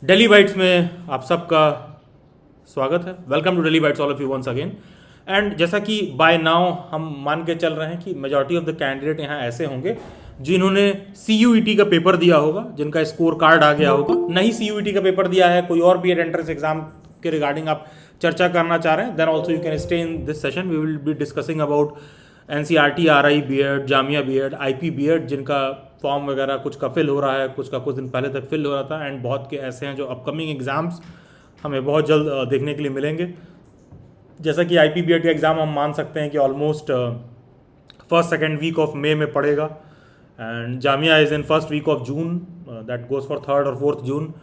Daily bytes में आप सबका स्वागत है। Welcome to Daily Bites all of you once again. And जैसा कि बाय नाउ हम मान के चल रहे हैं कि मेजॉरिटी ऑफ द कैंडिडेट यहाँ ऐसे होंगे जिन्होंने सी का पेपर दिया होगा, जिनका स्कोर कार्ड आ गया होगा। नहीं सी का पेपर दिया है, कोई और बी एड एंट्रेंस एग्जाम के रिगार्डिंग आप चर्चा करना चाह रहे हैं, then also you can stay in this session. We will be discussing about NCERT RI B Ed, Jamia B Ed, IP B Ed, जिनका फॉर्म वगैरह कुछ का फिल हो रहा है, कुछ का कुछ दिन पहले तक फिल हो रहा था, एंड बहुत के ऐसे हैं जो अपकमिंग एग्ज़ाम्स हमें बहुत जल्द देखने के लिए मिलेंगे। जैसा कि IP बी एड का एग्ज़ाम हम मान सकते हैं कि almost first second week of May में पड़ेगा, and Jamia is in first week of June, that goes for 3rd और 4th June,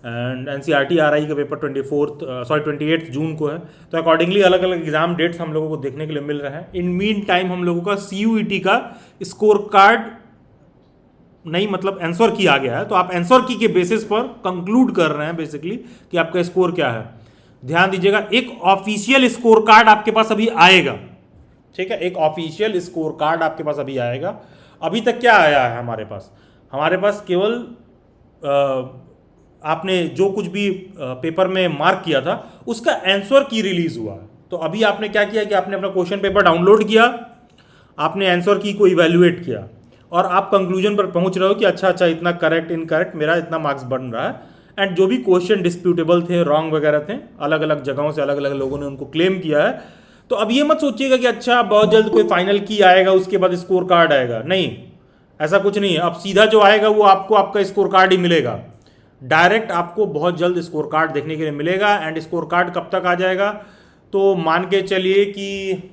and NCERT RI का पेपर 28th जून को है। तो अकॉर्डिंगली अलग अलग एग्जाम डेट्स हम लोगों को देखने के लिए मिल रहे हैं। इन मीन टाइम हम लोगों का CUET का स्कोर कार्ड नहीं, मतलब आंसर की आ गया है, तो आप आंसर की के बेसिस पर कंक्लूड कर रहे हैं बेसिकली कि आपका स्कोर क्या है। ध्यान दीजिएगा, एक ऑफिशियल स्कोर कार्ड आपके पास अभी आएगा, ठीक है, एक ऑफिशियल स्कोर कार्ड आपके पास अभी आएगा। अभी तक क्या आया है हमारे पास केवल आपने जो कुछ भी पेपर में मार्क किया था उसका आंसर की रिलीज हुआ है। तो अभी आपने क्या किया कि आपने अपना क्वेश्चन पेपर डाउनलोड किया, आपने आंसर की को इवेल्युएट किया, और आप कंक्लूजन पर पहुंच रहे हो कि अच्छा अच्छा इतना करेक्ट इनकरेक्ट मेरा इतना मार्क्स बन रहा है। एंड जो भी क्वेश्चन डिस्प्यूटेबल थे, रॉन्ग वगैरह थे, अलग अलग जगहों से अलग अलग लोगों ने उनको क्लेम किया है। तो अब ये मत सोचिएगा कि अच्छा बहुत जल्द कोई फाइनल की आएगा उसके बाद स्कोर कार्ड आएगा, नहीं, ऐसा कुछ नहीं है। अब सीधा जो आएगा वो आपको आपका स्कोर कार्ड ही मिलेगा, डायरेक्ट आपको बहुत जल्द स्कोर कार्ड देखने के लिए मिलेगा। एंड स्कोर कार्ड कब तक आ जाएगा, तो मान के चलिए कि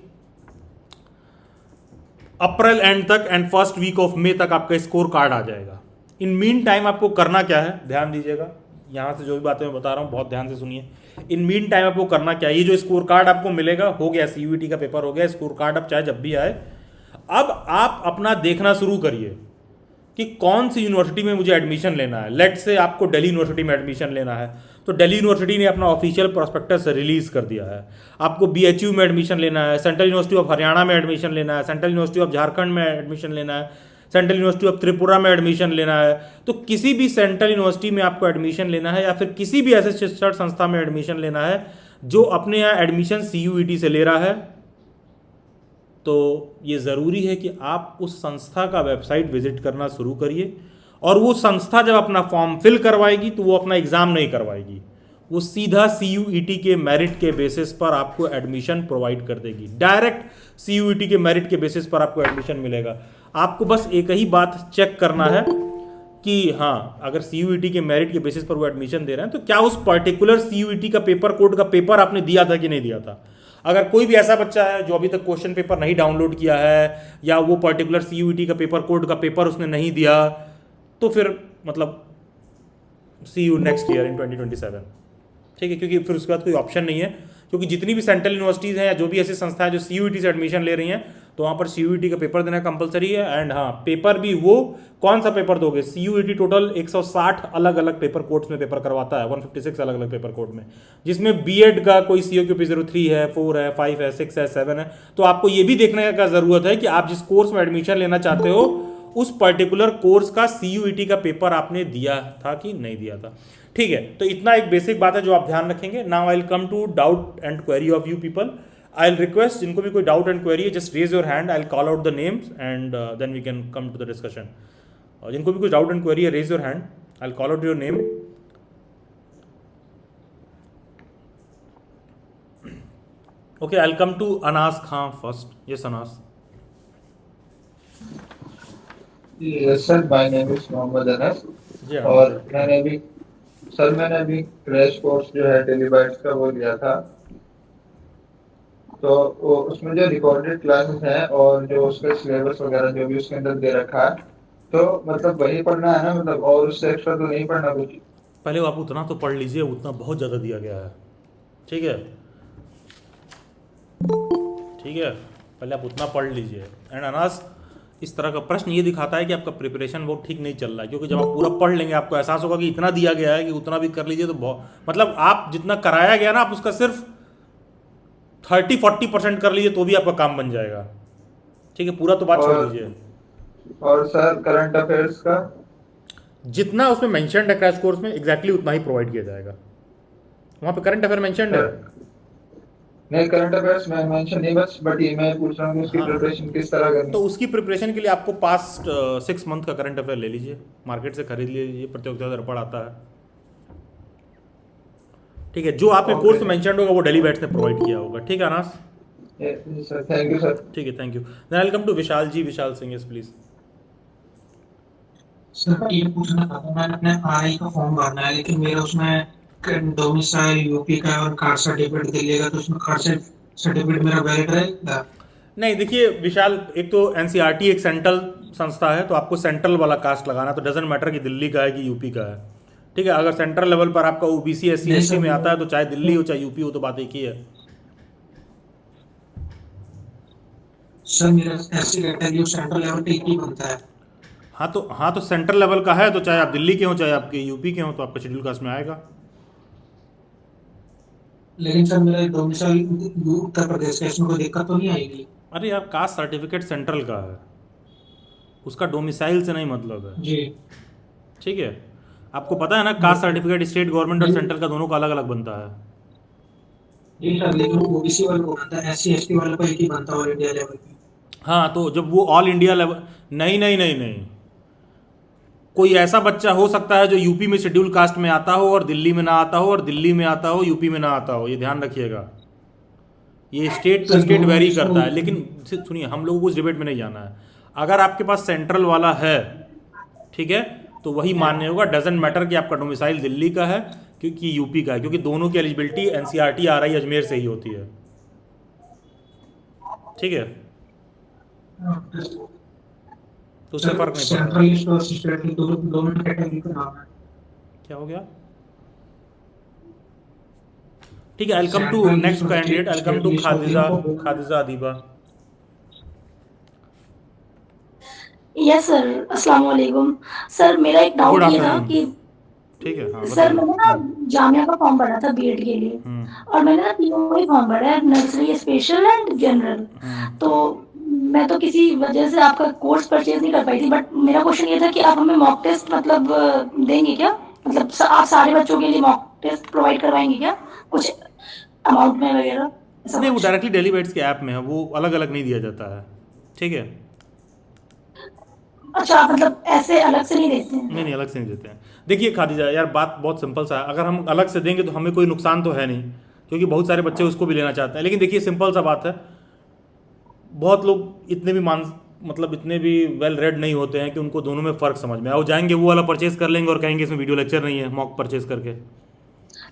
अप्रैल एंड तक, and first week of May तक आपका स्कोर कार्ड आ जाएगा। इन मीन टाइम आपको करना क्या है, ध्यान दीजिएगा, यहां से जो भी बातें मैं बता रहा हूं बहुत ध्यान से सुनिए। इन मीन टाइम आपको करना क्या है, ये जो स्कोर कार्ड आपको मिलेगा, हो गया CUET का पेपर हो गया, स्कोर कार्ड अब चाहे जब भी आए, अब आप अपना देखना शुरू करिए कि कौन सी यूनिवर्सिटी में मुझे एडमिशन लेना है। लेट से आपको दिल्ली यूनिवर्सिटी में एडमिशन लेना है, तो दिल्ली यूनिवर्सिटी ने अपना ऑफिशियल प्रोस्पेक्टस रिलीज कर दिया है। आपको BHU में एडमिशन लेना है, सेंट्रल यूनिवर्सिटी ऑफ हरियाणा में एडमिशन लेना है, सेंट्रल यूनिवर्सिटी ऑफ झारखंड में एडमिशन लेना है, सेंट्रल यूनिवर्सिटी ऑफ त्रिपुरा में एडमिशन लेना है, तो किसी भी सेंट्रल यूनिवर्सिटी में आपको एडमिशन लेना है, या फिर किसी भी ऐसे शिक्षण संस्था में एडमिशन लेना है जो अपने यहाँ एडमिशन CUET से ले रहा है, तो ये ज़रूरी है कि आप उस संस्था का वेबसाइट विजिट करना शुरू करिए। और वो संस्था जब अपना फॉर्म फिल करवाएगी तो वो अपना एग्ज़ाम नहीं करवाएगी, वो सीधा CUET के मेरिट के बेसिस पर आपको एडमिशन प्रोवाइड कर देगी। डायरेक्ट CUET के मेरिट के बेसिस पर आपको एडमिशन मिलेगा। आपको बस एक ही बात चेक करना है कि हाँ, अगर CUET के मेरिट के बेसिस पर वो एडमिशन दे रहे हैं तो क्या उस पर्टिकुलर CUET का पेपर कोड का पेपर आपने दिया था कि नहीं दिया था। अगर कोई भी ऐसा बच्चा है जो अभी तक क्वेश्चन पेपर नहीं डाउनलोड किया है, या वो पर्टिकुलर CUET का पेपर कोड का पेपर उसने नहीं दिया, तो फिर मतलब सी यू नेक्स्ट ईयर इन 2027, ठीक है, क्योंकि फिर उसके बाद कोई ऑप्शन नहीं है। क्योंकि जितनी भी सेंट्रल यूनिवर्सिटीज़ हैं या जो भी ऐसी संस्थाएं जो CUET से एडमिशन ले रही हैं, तो वहाँ पर CUET का पेपर देना कंपलसरी है। एंड हाँ, पेपर भी वो कौन सा पेपर दोगे, CUET टोटल 160 अलग अलग पेपर कोड्स में पेपर करवाता है, 156 अलग अलग पेपर कोड में, जिसमें BEd का कोई COQP03 है, 4 है, 5 है, 6 है, 7 है। तो आपको ये भी देखने का ज़रूरत है कि आप जिस कोर्स में एडमिशन लेना चाहते हो उस पर्टिकुलर कोर्स का CUET का पेपर आपने दिया था कि नहीं दिया था, ठीक है। तो इतना एक बेसिक बात है जो आप ध्यान रखेंगे। Now I will come to doubt and query of you people. I will request, जिनको भी कोई डाउट एंड क्वेरी है, just raise your hand, I will call out the names and then we can come to the discussion. जिनको भी कुछ doubt and query है, raise your hand, I will call out your name. Okay, I will come to Anas Khan first. Yes Anas. Yes sir, my name is Mohammad Anas. जी हाँ। और मैंने अभी crash course जो है टेलीबाइट्स का वो लिया था। तो वो उसमें जो रिकॉर्डेड क्लासेस हैं और जो उसका सिलेबस वगैरह जो भी उसके अंदर दे रखा है, तो मतलब वही पढ़ना है ना, मतलब और उससे एक्स्ट्रा तो नहीं पढ़ना कुछ। पहले आप उतना तो पढ़ लीजिए, उतना बहुत ज़्यादा दिया गया है, ठीक है, ठीक है, पहले आप उतना पढ़ लीजिए। एंड अनास, इस तरह का प्रश्न ये दिखाता है कि आपका प्रिपरेशन बहुत ठीक नहीं चल रहा है, क्योंकि जब आप पूरा पढ़ लेंगे आपको एहसास होगा कि इतना दिया गया है कि उतना भी कर लीजिए तो बहुत, मतलब आप जितना कराया गया ना आप उसका सिर्फ 30-40% कर लीजिए तो भी आपका काम बन जाएगा, ठीक है, पूरा तो बात छोड़ और दीजिए। और सर करंट अफेयर्स का। जितना उसमें मेंशन्ड है क्रैश कोर्स में एग्जैक्टली उतना ही प्रोवाइड किया जाएगा। वहाँ पे करंट अफेयर मेंशन्ड है। नहीं, करंट अफेयर्स में मेंशन नहीं, बस बट ये मैं पूछ रहा हूँ कि उसकी हाँ, प्रिपरेशन किस तरह करनी तो है। उसकी प्रिपरेशन के लिए आपको पास्ट 6 मंथ का करंट अफेयर ले लीजिए, मार्केट से खरीद लीजिए, प्रतियोगिता दर्पण आता है। ठीक है, जो आपके कोर्स में ओके मेंशन्ड होगा वो डेली बैट्स ने प्रोवाइड किया होगा। ठीक है Anas, sir, thank you sir. ठीक है, thank you. Then I come to Vishal ji, Vishal Singh, yes please. Sir ये पूछना था, मैंने अपने आरआई का फॉर्म भरना है, लेकिन मेरा उसमें डोमिसाइल यूपी का है और कास्ट सर्टिफिकेट दिल्ली का, तो उसमें कास्ट सर्टिफिकेट मेरा वैलिड रहेगा? नहीं देखिए विशाल, एक तो एनसीईआरटी एक सेंट्रल संस्था है, तो आपको सेंट्रल वाला कास्ट लगाना है, तो डजेंट मैटर कि दिल्ली का है कि यूपी का है। ठीक है, अगर सेंट्रल लेवल पर आपका ओबीसी एससी नहीं एसटी सर, में आता है तो चाहे दिल्ली हो चाहे यूपी हो, तो बात एक ही है। सर मेरा एससी कैटेगरी सेंट्रल लेवल पे ही बनता है। हाँ तो सेंट्रल लेवल का है, तो चाहे आप दिल्ली के हो चाहे आपके यूपी के हो, तो आपका शेड्यूल कास्ट में आएगा। लेकिन सर मेरा डोमिसाइल उत्तर प्रदेश का, इसमें कोई दिक्कत तो नहीं आएगी? अरे यार, कास्ट सर्टिफिकेट सेंट्रल का है, उसका डोमिसाइल से नहीं मतलब है। जी ठीक है, आपको पता है ना, कास्ट सर्टिफिकेट स्टेट गवर्नमेंट और जी सेंट्रल का दोनों का अलग अलग बनता है। जी सर, लेकिन ओबीसी वाले को बनता है, एससी एसटी वाले को एक ही बनता है ऑल इंडिया लेवल पे। हाँ, तो जब वो ऑल इंडिया लेवल, नहीं नहीं नहीं नहीं, कोई ऐसा बच्चा हो सकता है जो यूपी में शेड्यूल कास्ट में आता हो और दिल्ली में ना आता हो, और दिल्ली में आता हो यूपी में ना आता हो, ये ध्यान रखिएगा। ये स्टेट टू सर स्टेट दोनों वेरी इसको, करता है। लेकिन सुनिए, हम लोगों को उस डिबेट में नहीं जाना है। अगर आपके पास सेंट्रल वाला है, ठीक है, तो वही मान्य होगा। डजेंट मैटर कि आपका डोमिसाइल दिल्ली का है क्योंकि यूपी का है, क्योंकि दोनों की एलिजिबिलिटी एनसीईआरटी आरआई अजमेर से ही होती है। ठीक है, तो उससे सर फर्क नहीं पड़ता। सेंट्रलिस्ट और स्टेट दोनों दोनों कैटेगरी का नाम है। क्या हो गया? ठीक है, I come to central list next और candidate, I come state to list होती है खादिजा, उनको। खादिजा अदीबा। यस सर, अस्सलाम वालेकुम। सर मेरा एक गुड डाउट ये था आफ्टरनून। कि ठीक है, हाँ सर बताइए। मैंने ना जामिया का फॉर्म भरा था बीएड के लिए, और मैंने ना तीनों ही फॉर्म भरा है, नर्सरी, स्पेशल एंड जनरल। तो मैं तो किसी वजह से आपका कोर्स परचेज नहीं कर पाई थी, बट मेरा क्वेश्चन ये था कि आप हमें मॉक टेस्ट मतलब देंगे क्या? मतलब आप सारे बच्चों के लिए मॉक टेस्ट प्रोवाइड करवाएंगे क्या, कुछ अमाउंट में वगैरह, ऐसा नहीं, वो कुछ? डायरेक्टली डेली बैट्स के ऐप में है, वो अलग अलग नहीं दिया जाता है। ठीक है, अच्छा, मतलब ऐसे अलग से नहीं देते हैं? नहीं नहीं, अलग से नहीं देते हैं। देखिए खादिजा यार, बात बहुत सिंपल सा है। अगर हम अलग से देंगे तो हमें कोई नुकसान तो है नहीं, क्योंकि बहुत सारे बच्चे उसको भी लेना चाहते हैं। लेकिन देखिए सिंपल सा बात है, बहुत लोग इतने भी मतलब इतने भी वेल रेड नहीं होते हैं कि उनको दोनों में फ़र्क समझ में आओ। जाएंगे वो वाला परचेज कर लेंगे और कहेंगे इसमें वीडियो लेक्चर नहीं है, मॉक परचेज करके।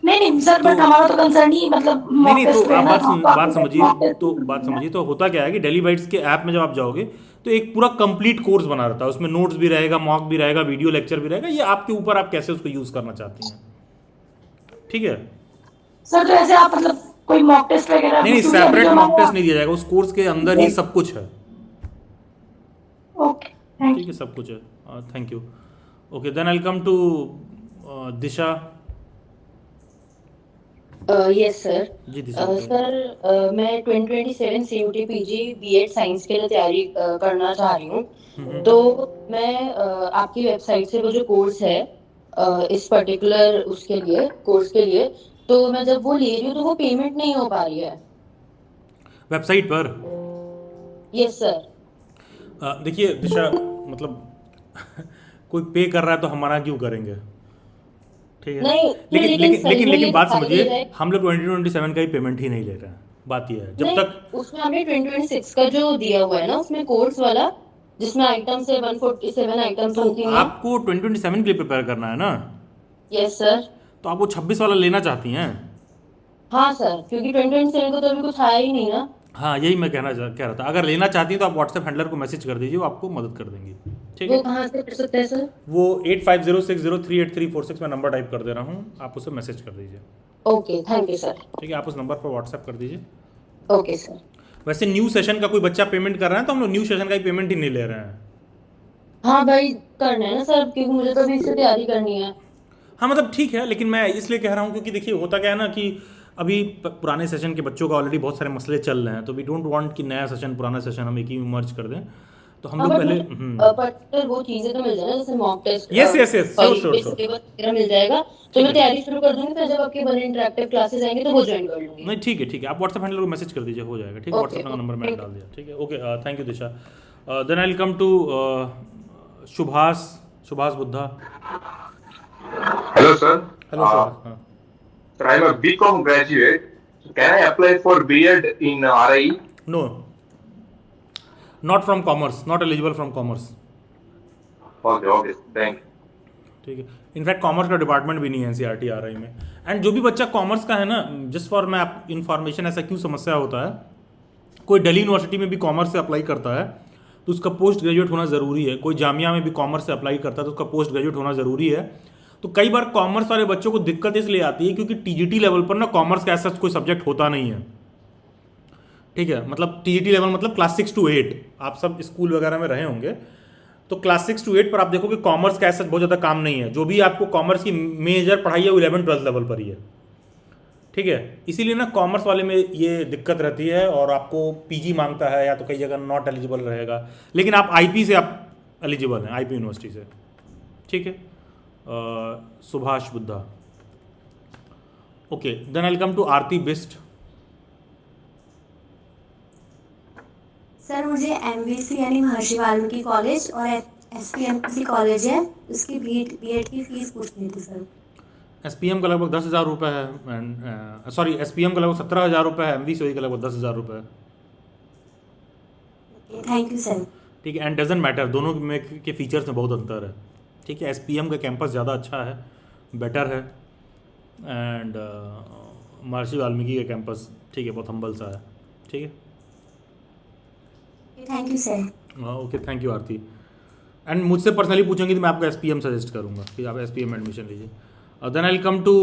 नहीं नहीं सर, तो बट हमारा तो कंसर्न ही मतलब नहीं मॉक नहीं, तो टेस्ट पे है आप ना, तो हमको बात आपके समझिए, मॉक टेस्ट तो बात करना है। समझिए, तो होता क्या है कि डेली बाइट्स के ऐप में जब आप जाओगे तो एक पूरा कंप्लीट कोर्स बना रहता है, उसमें नोट्स भी रहेगा, मॉक भी रहेगा, वीडियो लेक्चर भी रहेगा। ये आपके ऊपर, आप कैसे उसको यूज़ करना चाहती हैं। ठीक है, सर तो ऐसे आप मतलब कोई मॉक टेस्ट वगैरह, नहीं नहीं, क्योंकि अभी सेपरेट जो मॉक टेस्ट हमारा, नहीं दिया जाएगा, उस कोर्स के अंदर ही सब कुछ है। ओके थैंक ठीक है, यू। सब कुछ है। Thank you. Okay, then I come to Disha. Yes sir. जी दिशा बताइए। सर मैं 2027 सीयूटी पीजी बीएड साइंस के लिए तैयारी करना चाह रही हूँ। तो मैं आपकी वेबसाइट से वो जो कोर्स है इस पर्टिकुलर उसके लिए कोर्स के लिए, तो मैं जब वो ले रही हूँ तो वो पेमेंट नहीं हो पा रही है। वेबसाइट पर यस सर। देखिए दिशा, मतलब कोई पे कर रहा है तो हमारा क्यों करेंगे। ठीक है, नहीं नहीं, लेकिन लेकिन लेकिन सर लेकिन वो ये लेकिन बात दिखाई दे समझिए, रहा है। हम लोग 2027 का ही पेमेंट ही नहीं ले रहे हैं। बात यह है, जब नहीं, तक उसमें हमने 2026 का जो दिया हुआ है ना, उसमें कोर्स वाला जिसमें आइटम्स है 147 आइटम्स तो समथिंग है। आपको 2027 के लिए प्रिपेयर करना है ना, यस सर। तो आप वो 26 वाला लेना चाहती हैं। हाँ सर, क्योंकि 2027 को तो अभी कुछ आया ही नहीं ना। हाँ, यही मैं कह रहा था। अगर लेना चाहती हैं तो आप व्हाट्सएप हैंडलर को मैसेज कर दीजिए, वो आपको मदद कर देंगी। ठीक वो है, कहाँ से कर सकते हैं सर? वो 8506038346 में नंबर टाइप कर दे रहा हूँ, आप उसे मैसेज कर दीजिए। Okay, thank you sir. ठीक है, आप उस नंबर पर व्हाट्सएप कर दीजिए। Okay sir. वैसे न्यू सेशन का कोई बच्चा पेमेंट कर रहा है तो हम लोग न्यू सेशन का ही पेमेंट ही नहीं ले रहे हैं। हाँ भाई, करना है ना सर, क्योंकि मुझे तो अभी इससे तैयारी करनी है। हाँ मतलब ठीक है, लेकिन मैं इसलिए कह रहा हूँ क्योंकि देखिए होता क्या है ना कि अभी पुराने सेशन के बच्चों का ऑलरेडी बहुत सारे मसले चल रहे हैं, तो वी डोंट वांट कि नया सेशन पुराना सेशन हम एक ही में मर्ज कर दें। तो हम हाँ लोग बट पहले पर्टिकुलर वो चीजें तो मिल जाए ना, जैसे mock test yes yes yes, और sure sure UPSC sure, paper वगैरह मिल जाएगा, तो ठीक मैं है। तैयारी शुरू कर दूंगी, फिर जब आपके बने इंटरेक्टिव क्लासेस आएंगे तो वो ज्वाइन कर लूंगी। नहीं ठीक है, आप व्हाट्सएप हैंडल को मैसेज कर दीजिए, हो जाएगा, ठीक है, ओके व्हाट्सएप का नंबर मैंने थैंक डाल दिया, ठीक है, okay, thank you Disha. Then I will come to Subhash, Subhash Buddha. Hello, sir. Hello Subhash, हाँ। Sir, I'm a BCom graduate. So can I apply for B.Ed in RI? No, not from commerce, not eligible from commerce, Okay, thank you. ठीक है। In fact commerce का department भी नहीं है NCERT RI में। And जो भी बच्चा कॉमर्स का है ना, जस्ट फॉर मैं आप इन्फॉर्मेशन, ऐसा क्यों समस्या होता है, कोई दिल्ली यूनिवर्सिटी में भी कॉमर्स से अप्लाई करता है तो उसका पोस्ट ग्रेजुएट होना ज़रूरी है, कोई जामिया में भी कॉमर्स से अप्लाई करता है तो उसका पोस्ट ग्रेजुएट होना ज़रूरी है। तो कई बार कॉमर्स वाले बच्चों को दिक्कत इसलिए आती है क्योंकि टीजीटी लेवल पर ना कॉमर्स का ऐसा कोई सब्जेक्ट होता नहीं है, ठीक है। मतलब टीजीटी लेवल मतलब क्लास 6 to 8, आप सब स्कूल वगैरह में रहे होंगे, तो क्लास 6 to 8 पर आप देखोगे कॉमर्स का ऐसा बहुत ज़्यादा काम नहीं है। जो भी आपको कॉमर्स की मेजर पढ़ाई है वो 11-12 लेवल पर ही है, ठीक है। इसीलिए ना कॉमर्स वाले में ये दिक्कत रहती है और आपको पीजी मांगता है या तो कई जगह नॉट एलिजिबल रहेगा, लेकिन आप आईपी से आप एलिजिबल हैं, आईपी यूनिवर्सिटी से, ठीक है। Subhash Buddha, okay. Then I will come to Aarti Bisht. Sir मुझे एमवीसी यानी महर्षि वाल्मीकि कॉलेज और एसपीएमसी कॉलेज है, उसकी बीएड की फीस पूछनी थी सर। एसपीएम का लगभग 10,000 रुपये है, एंड सॉरी एसपीएम का लगभग 17,000 रुपये है, एमवीसी का लगभग 10,000 रुपये है, थैंक यू सर। ठीक है। एंड डजेंट मैटर, दोनों में के फीचर्स में बहुत अंतर है, ठीक है। एसपीएम का कैंपस ज़्यादा अच्छा है, बेटर है, एंड महर्षि वाल्मीकि का कैंपस ठीक है, बहुत हम्बल सा है, ठीक है। Thank you sir. Okay, thank you Aarti. And मुझसे पर्सनली पूछेंगे तो मैं आपको एसपीएम सजेस्ट करूँगा कि आप एसपीएम में एडमिशन लीजिए। Then I will come to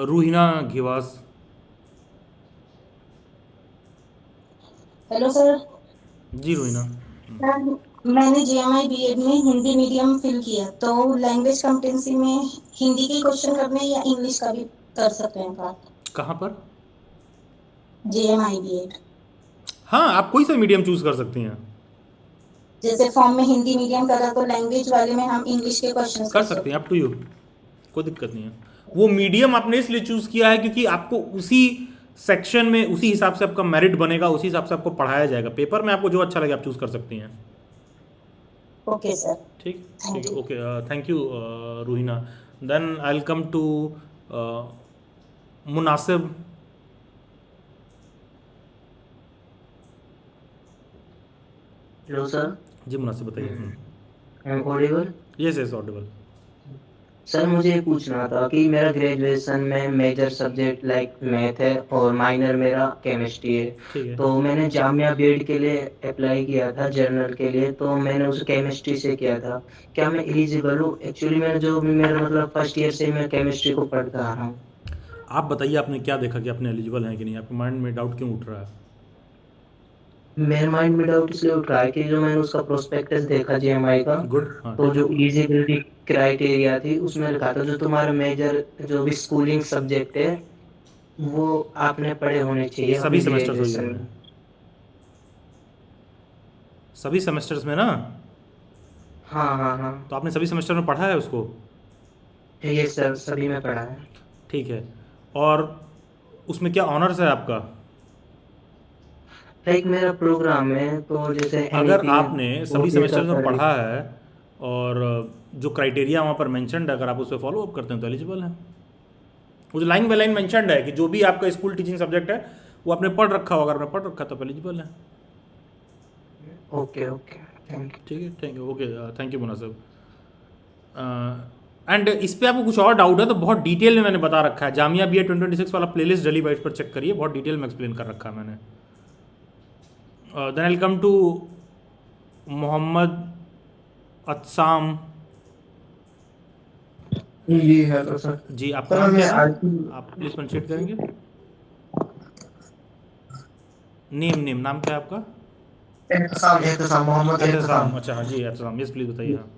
Ruhina Ghivas. Hello sir. जी रूहिना। मैंने जेएमआई बीएड में हिंदी मीडियम फिल किया, तो लैंग्वेज कॉम्पिटेंसी में हिंदी के क्वेश्चन करने हैं या इंग्लिश का भी कर सकते हैं बात? कहाँ पर? JMI B Ed. हाँ, आप कोई सा मीडियम चूज़ कर सकती हैं। जैसे फॉर्म में हिंदी मीडियम करा तो लैंग्वेज वाले में हम इंग्लिश के क्वेश्चन कर सकते हैं, अप टू यू, कोई दिक्कत नहीं है। वो मीडियम आपने इसलिए चूज़ किया है क्योंकि आपको उसी सेक्शन में उसी हिसाब से आपका मेरिट बनेगा, उसी हिसाब से आपको पढ़ाया जाएगा। पेपर में आपको जो अच्छा लगे आप चूज़ कर सकती हैं। Okay sir. ठीक ठीक है, okay, thank you Ruhina. Then I will come to Munasib. Hello sir. जी मुनासिब बताइए। I am audible? Yes yes audible. Sir मुझे ये पूछना था कि मेरा ग्रेजुएशन में मेजर सब्जेक्ट लाइक मैथ है और माइनर मेरा केमिस्ट्री है, ठीक है। तो मैंने जामिया बीएड के लिए अप्लाई किया था जर्नल के लिए, तो मैंने उसे केमिस्ट्री से किया था। क्या मैं एलिजिबल हूँ? एक्चुअली मैंने जो भी मेरा मतलब फर्स्ट ईयर से मैं केमिस्ट्री को पढ़ता आ रहा हूँ। आप बताइए आपने क्या देखा कि आपने एलिजिबल हैं कि नहीं, आपके माइंड में डाउट क्यों उठ रहा है? मेरे माइंड में डाउट इसलिए उठ रहा है कि जो मैंने उसका प्रोस्पेक्टस देखा जेएमआई का, गुड, हाँ, तो जो एलिजिबिलिटी क्राइटेरिया थी उसमें लिखा था जो तुम्हारा मेजर जो भी स्कूलिंग सब्जेक्ट है वो आपने पढ़े होने चाहिए सभी अपनी सेमेस्टर्स हो ग्रेजुएशन जाएंगे, में। सभी सेमेस्टर्स में ना। हाँ हाँ हाँ, तो आपने सभी सेमेस्टर में पढ़ा है उसको? ये सर सभी में पढ़ा है। ठीक है। और उसमें क्या ऑनर्स है आपका? लाइक मेरा प्रोग्राम है, तो जैसे अगर NEP आपने सभी वो सेमेस्टर देखा में कर- पढ़ा है और जो क्राइटेरिया वहाँ पर मेंशन्ड है अगर आप उस पर फॉलो अप करते हैं तो एलिजिबल हैं। वो जो लाइन बाय लाइन मेंशन्ड है कि जो भी आपका स्कूल टीचिंग सब्जेक्ट है वो आपने पढ़ रखा होगा, अगर आपने पढ़ रखा तो एलिजिबल है। Okay okay, thank you. ठीक है, thank you, okay, thank you मुनासिब। एंड इस पर आपको कुछ और डाउट है तो बहुत डिटेल में मैंने बता रखा है। जामिया BA 2026 वाला प्लेलिस्ट डेली वाइज पर चेक करिए, बहुत डिटेल में एक्सप्लेन कर रखा है मैंने। Then I will come to Mohammad Atsam. जी हेलो सर। जी आपका सर नाम मैं क्या है? IT आप प्लीज कंशेट करेंगे। नेम नाम क्या है आपका? एहतसाम मोहम्मद एहतसाम। अच्छा हाँ जी एहतसाम, यस प्लीज बताइए। हाँ,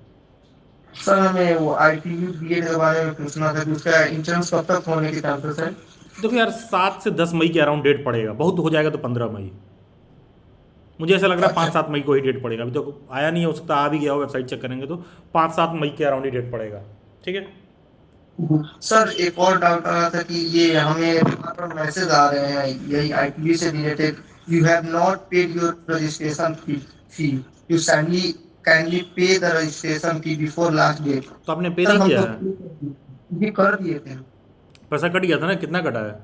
सर हमें वो ITU बीएड के बारे में पूछना था कि उसका एंट्रेंस कब तक होने की चांसेस है? देखो यार 7 से 10 मई के अराउंड डेट पड़ेगा, बहुत हो जाएगा तो 15 मई। मुझे ऐसा लग रहा है 5-7 मई को ही डेट पड़ेगा। अभी तो आया नहीं, हो सकता आ भी गया हो, वेबसाइट चेक करेंगे तो 5-7 मई के अराउंड ही डेट पड़ेगा। ठीक है। सर एक और डाउट आ रहा था कि ये हमें मैसेज आ रहे हैं यही आईटीबी से related, you have not paid your registration fee, you kindly pay the registration fee before last date. तो आपने पे सर नहीं हम किया तो है? ये कर दिए थे, पैसा कट गया था ना, कितना कटा है?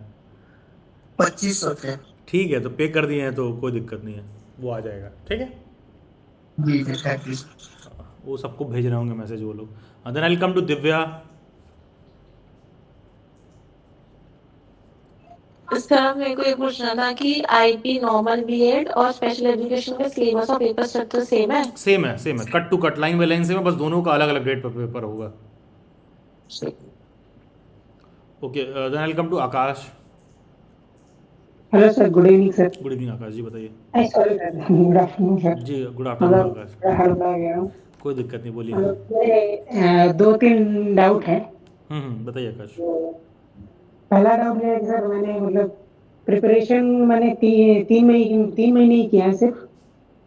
2500 थे। ठीक है, तो पे कर दिए हैं तो कोई दिक्कत नहीं है, वो आ जाएगा। ठीक है, जी थैंक यू। वो सबको भेज रहे होंगे मैसेज वो लोग। Then I come to Divya. Sir मेरे को ये पूछना था कि आईपी नॉर्मल बीएड और स्पेशल एजुकेशन का सिलेबस और पेपर स्ट्रक्चर सेम है? सेम है, cut to cut, line by line same है, बस दोनों का अलग अलग डेट पर पेपर होगा। Okay, then I come to Akash. Hello sir, good evening sir. Good evening Akash ji, बताइए। Sorry sir, good afternoon sir. जी गुड आफ्टरनून आकाश। हल्का गया हूँ। कोई दिक्कत नहीं, बोलिए। मेरे 2-3 डाउट है। बताइए आकाश। पहला डाउट है कि सर मैंने मतलब प्रिपरेशन मैंने 3 महीने ही किया है सिर्फ,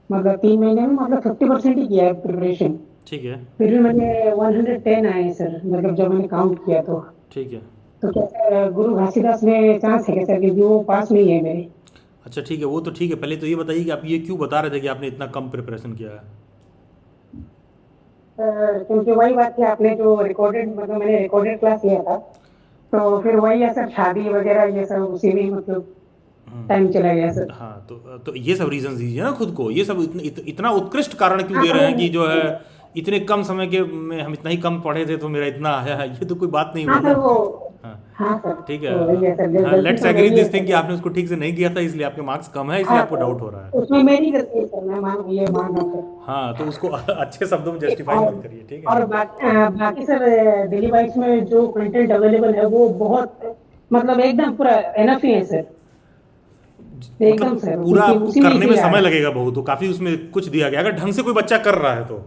मतलब 3 महीने में मतलब 50% ही किया है प्रिपरेशन। ठीक है। फिर भी मैंने 110 आए सर, मतलब जब मैंने काउंट किया तो। ठीक है, तो क्या सर गुरु घासीदास में चांस है क्या सर, क्योंकि वो पास नहीं है मेरे? अच्छा ठीक है, वो तो ठीक है। पहले तो ये बताइए कि आप ये क्यों बता रहे थे कि आपने इतना कम प्रिपरेशन किया है? क्योंकि वही बात थी, आपने जो रिकॉर्डेड मतलब मैंने रिकॉर्डेड क्लास लिया था, तो फिर वही है सर, शादी वगैरह ये सब उसी में मतलब टाइम चला गया सर। हाँ, तो ये सब रीजन दीजिए ना खुद को। ये सब इतना उत्कृष्ट कारण क्यों दे रहे हैं कि जो है इतने कम समय के में हम इतना ही कम पढ़े थे तो मेरा इतना आया है? ये तो कोई बात नहीं हुई ना। ठीक है, लेट्स एग्री दिस थिंग कि आपने उसको ठीक से नहीं किया था, इसलिए आपके मार्क्स कम है, इसलिए आपको डाउट हो रहा है। उसमें मेरी गलती है सर, मैं मान रहा हूं। हाँ, तो उसको अच्छे शब्दों में जस्टिफाई मत करिए। ठीक है। और बाकी सर डेली बाइट्स में जो कंटेंट अवेलेबल है वो बहुत मतलब एकदम पूरा एनफ ही है सर, एकदम सर। पूरा आपको करने में समय लगेगा बहुत, तो काफी उसमें कुछ दिया गया, अगर ढंग से कोई बच्चा कर रहा है तो।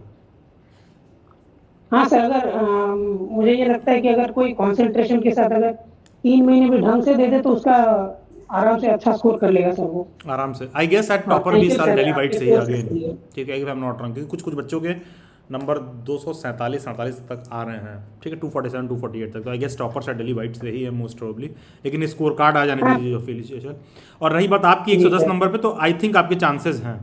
हाँ सर, अगर मुझे ये लगता है कि अगर कोई कंसंट्रेशन के साथ अगर 3 महीने भी ढंग से दे दे तो उसका आराम से अच्छा स्कोर कर लेगा सर वो, आराम से। आई गेस एट टॉपर भी साल डेली बाइट से ही अगेन। ठीक है, आई एम नॉट रॉन्ग, क्योंकि कुछ बच्चों के नंबर 247-47 तक आ रहे हैं। ठीक है, 247-248 तक, तो आई गेस टॉपर शायद डेली बाइट से ही है मोस्ट प्रोबेबली। लेकिन स्कोर कार्ड आ जाने दीजिए अफिलिएशन। और रही बात आपकी 110 नंबर पे, तो आई थिंक आपके चांसेस हैं।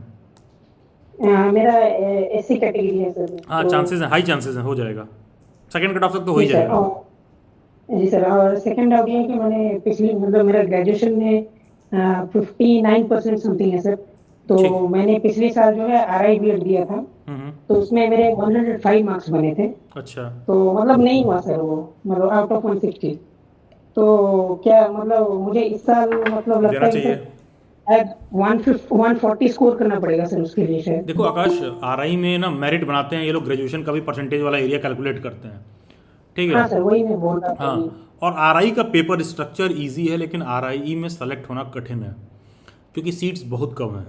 मेरा एससी कैटेगरी है सर। हाँ, चांसेस हैं, हाई चांसेस हैं, हो जाएगा। सेकंड कट ऑफ तक तो हो ही जाएगा। जी सर, और सेकंड डाउट ये है कि मैंने पिछली मतलब मेरा ग्रेजुएशन में 59% समथिंग है सर, तो मैंने पिछले साल जो है आरआई बीएड दिया था, तो उसमें मेरे 105 मार्क्स बने थे। अच्छा, तो मतलब नहीं हुआ सर वो, मतलब आउट ऑफ 160। तो क्या मतलब मुझे इस साल मतलब लगता है कि 140 स्कोर करना पड़ेगा सर उसके लिए शायद। देखो आकाश, आरआई में ना मेरिट बनाते हैं ये लोग, ग्रेजुएशन का भी परसेंटेज वाला एरिया कैलकुलेट करते हैं। ठीक है। हाँ सर, वही मैं बोल रहा था। हाँ, और आरआई का पेपर स्ट्रक्चर इजी है, लेकिन आरआई में सेलेक्ट होना कठिन है क्योंकि सीट्स बहुत कम है।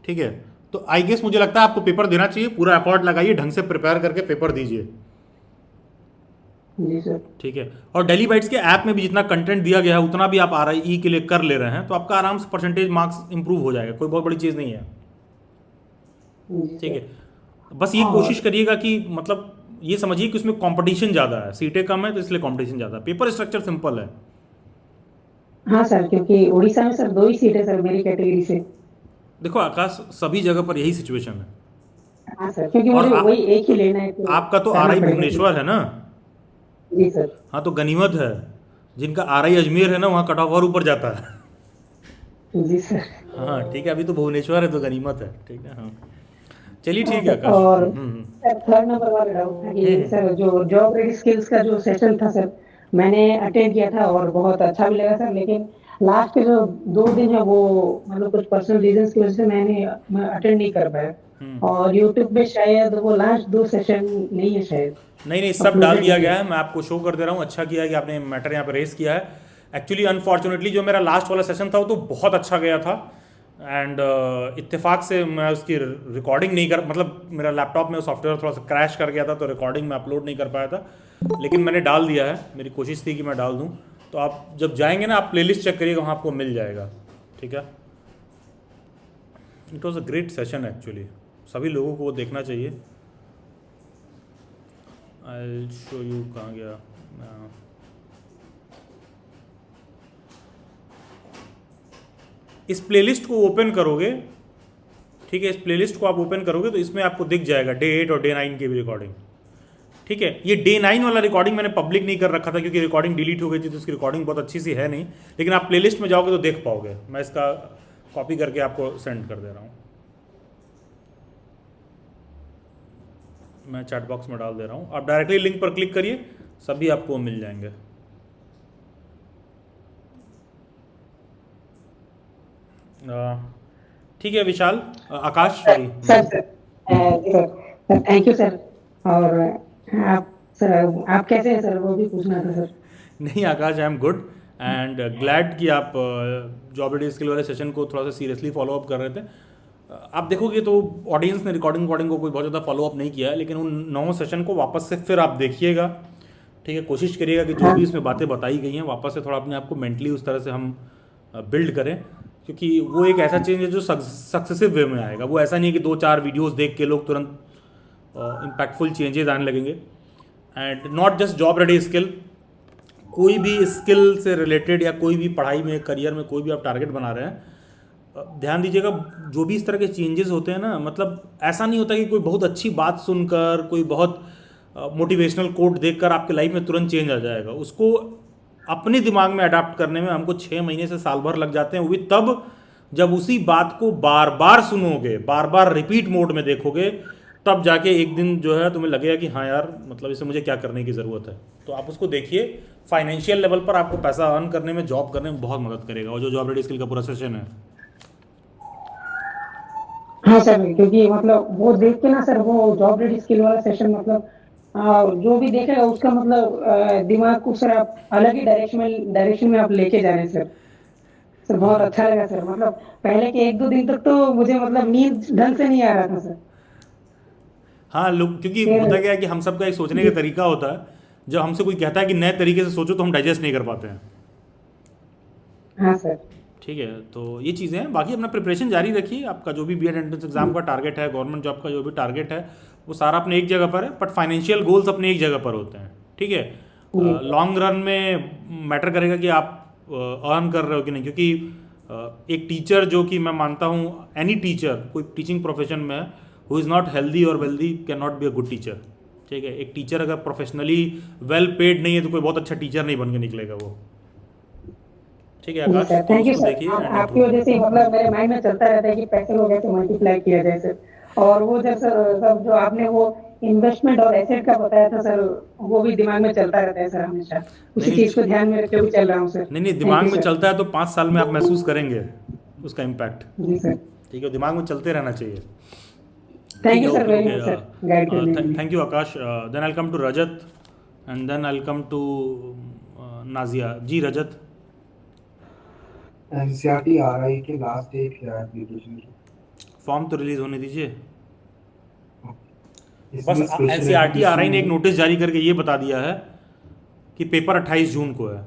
ठीक है, तो आई गेस मुझे लगता है आपको पेपर देना चाहिए, पूरा एफर्ट लगाइए, ढंग से प्रिपेयर करके पेपर दीजिए। जी सर। ठीक है, और डेली बाइट्स के ऐप में भी जितना कंटेंट दिया गया है उतना भी आप आरआई के लिए कर ले रहे हैं, तो आपका आराम से परसेंटेज मार्क्स इंप्रूव हो जाएगा, कोई बहुत बड़ी चीज़ नहीं है। ठीक है, बस ये कोशिश करिएगा कि मतलब ये समझिए कि उसमें कंपटीशन ज़्यादा है, सीटें कम है तो इसलिए कंपटीशन ज़्यादा है। पेपर स्ट्रक्चर सिंपल है। हाँ सर, क्योंकि उड़ीसा में सर 2 ही सीट है सर मेरी कैटेगरी से। देखो आकाश, सभी जगह पर यही सिचुएशन है। हाँ सर, क्योंकि मुझे वही एक ही लेना है। तो आपका तो आरआई भुवनेश्वर है ना? जी सर। हाँ, तो गनीमत है, जिनका आरआई अजमेर है ना वहाँ कट ऑफ और ऊपर जाता है। जी सर। हाँ ठीक है, अभी तो भुवनेश्वर है तो गनीमत है। ठीक है, हाँ चलिए ठीक है आकाश। और सर थर्ड नंबर वाला डाउट था कि सर जो जॉब रेडी स्किल्स का जो सेशन था सर, मैंने अटेंड किया था और बहुत अच्छा भी लगा सर, लेकिन लास्ट के जो 2 दिन है वो मतलब कुछ पर्सनल रीजंस की वजह से मैं अटेंड नहीं कर पाया, और यूट्यूब पे शायद वो लास्ट 2 सेशन नहीं है शायद। नहीं, सब डाल दिया गया है, मैं आपको शो कर दे रहा हूँ। अच्छा किया है कि आपने मैटर यहाँ पे रेस किया है। एक्चुअली अनफॉर्चुनेटली जो मेरा लास्ट वाला सेशन था वो तो बहुत अच्छा गया था, एंड इत्तेफाक से मैं उसकी रिकॉर्डिंग नहीं कर, मतलब मेरा लैपटॉप में सॉफ्टवेयर थोड़ा सा क्रैश कर गया था तो रिकॉर्डिंग में अपलोड नहीं कर पाया था, लेकिन मैंने डाल दिया है। मेरी कोशिश थी कि मैं डाल दूँ, तो आप जब जाएंगे ना आप प्लेलिस्ट चेक करिएगा, वहाँ आपको मिल जाएगा। ठीक है, it was a great session actually, सभी लोगों को वो देखना चाहिए। आई शो यू, कहाँ गया, इस प्लेलिस्ट को ओपन करोगे, ठीक है, इस प्लेलिस्ट को आप ओपन करोगे तो इसमें आपको दिख जाएगा डे 8 और डे 9 की भी रिकॉर्डिंग, ठीक है। ये डे 9 वाला रिकॉर्डिंग मैंने पब्लिक नहीं कर रखा था क्योंकि रिकॉर्डिंग डिलीट हो गई थी, तो इसकी रिकॉर्डिंग बहुत अच्छी सी है नहीं, लेकिन आप प्लेलिस्ट में जाओगे तो देख पाओगे। मैं इसका कॉपी करके आपको सेंड कर दे रहा हूँ, मैं चैट बॉक्स में डाल दे रहा हूँ, आप डायरेक्टली लिंक पर क्लिक करिए, सभी आपको मिल जाएंगे। ठीक है Vishal, Akash, sorry sir thank you sir. और आप सर, आप कैसे हैं सर, वो भी पूछना था सर। नहीं Akash, I am good and glad कि आप जॉब रेडी स्किल वाले सेशन को थोड़ा सा सीरियसली फॉलो अप कर रहे थे। आप देखोगे तो ऑडियंस ने रिकॉर्डिंग को कोई बहुत ज़्यादा फॉलो अप नहीं किया है, लेकिन उन 9 सेशन को वापस से फिर आप देखिएगा, ठीक है। कोशिश करिएगा कि जो भी इसमें बातें बताई गई हैं वापस से थोड़ा अपने आप को मेंटली उस तरह से हम बिल्ड करें, क्योंकि वो एक ऐसा चेंज है जो सक्सेसिव वे में आएगा। वो ऐसा नहीं है कि 2-4 वीडियोस देख के लोग तुरंत इम्पैक्टफुल चेंजेस आने लगेंगे। And not just job ready skill, कोई भी स्किल से रिलेटेड या कोई भी पढ़ाई में, करियर में कोई भी आप टारगेट बना रहे हैं, ध्यान दीजिएगा जो भी इस तरह के चेंजेस होते हैं ना, मतलब ऐसा नहीं होता कि कोई बहुत अच्छी बात सुनकर, कोई बहुत मोटिवेशनल कोट देखकर आपके लाइफ में तुरंत चेंज आ जाएगा। उसको अपने दिमाग में अडाप्ट करने में हमको 6 महीने से साल भर लग जाते हैं, वो भी तब जब उसी बात को बार बार सुनोगे, बार बार रिपीट मोड में देखोगे, तब जाके एक दिन जो है तुम्हें लगेगा कि हाँ यार, मतलब इसे मुझे क्या करने की ज़रूरत है। तो आप उसको देखिए, फाइनेंशियल लेवल पर आपको पैसा अर्न करने में, जॉब करने में बहुत मदद करेगा, और जो जॉब रेडी स्किल का पूरा सेशन है। हाँ सर, क्योंकि मतलब वो देख के ना सर, वो जॉब रेडी स्किल वाला सेशन मतलब जो भी देखेगा उसका मतलब दिमाग को सर आप अलग ही डायरेक्शन में आप लेके जा रहे हैं सर। सर बहुत अच्छा लगा सर, मतलब पहले के 1-2 दिन तक तो मुझे मतलब नींद ढंग से नहीं आ रहा था सर। हाँ लोग, क्योंकि होता क्या है कि हम सबका एक सोचने का तरीका होता है, जब हमसे कोई कहता है कि नए तरीके से सोचो तो हम डाइजेस्ट नहीं कर पाते हैं। हाँ सर, ठीक है, तो ये चीज़ें हैं। बाकी अपना प्रिपरेशन जारी रखिए, आपका जो भी बीएड एंट्रेंस एग्जाम का टारगेट है, गवर्नमेंट जॉब का जो भी टारगेट है, वो सारा अपने एक जगह पर है, बट फाइनेंशियल गोल्स अपने एक जगह पर होते हैं, ठीक है। लॉन्ग रन में मैटर करेगा कि आप अर्न कर रहे हो कि नहीं, क्योंकि एक टीचर, जो कि मैं मानता हूँ एनी टीचर कोई टीचिंग प्रोफेशन में है, हु इज़ नॉट हेल्दी और wealthy can not be a good teacher, ठीक है। एक टीचर अगर प्रोफेशनली वेल पेड नहीं है तो कोई बहुत अच्छा टीचर नहीं बन के निकलेगा वो, ठीक है। आकाश, थैंक यू सर, आपकी वजह से मतलब मेरे माइंड में चलता रहता है कि पैसे को कैसे मल्टीप्लाई किया जाए सर। और वो जब सब जो आपने वो इन्वेस्टमेंट और एसेट का बताया था सर, वो भी दिमाग में चलता रहता है सर हमेशा, उसी चीज को ध्यान में रखते हुए चल रहा हूँ सर। नहीं, दिमाग में चलता है तो 5 साल में आप महसूस करेंगे उसका इम्पैक्ट, जी सर, ठीक है। दिमाग में चलते रहना चाहिए। Thank you sir, very much sir, guide करने के लिए। Thank you Aakash. Then I will come to Rajat and then I will come to Nazia. जी रजत। एनसीईआरटी आरआई के लास्ट डेट क्या है एप्लीकेशन की? फॉर्म तो रिलीज होने दीजिए बस। एनसीईआरटी आरआई ने एक नोटिस जारी करके ये बता दिया है कि पेपर 28 जून को है,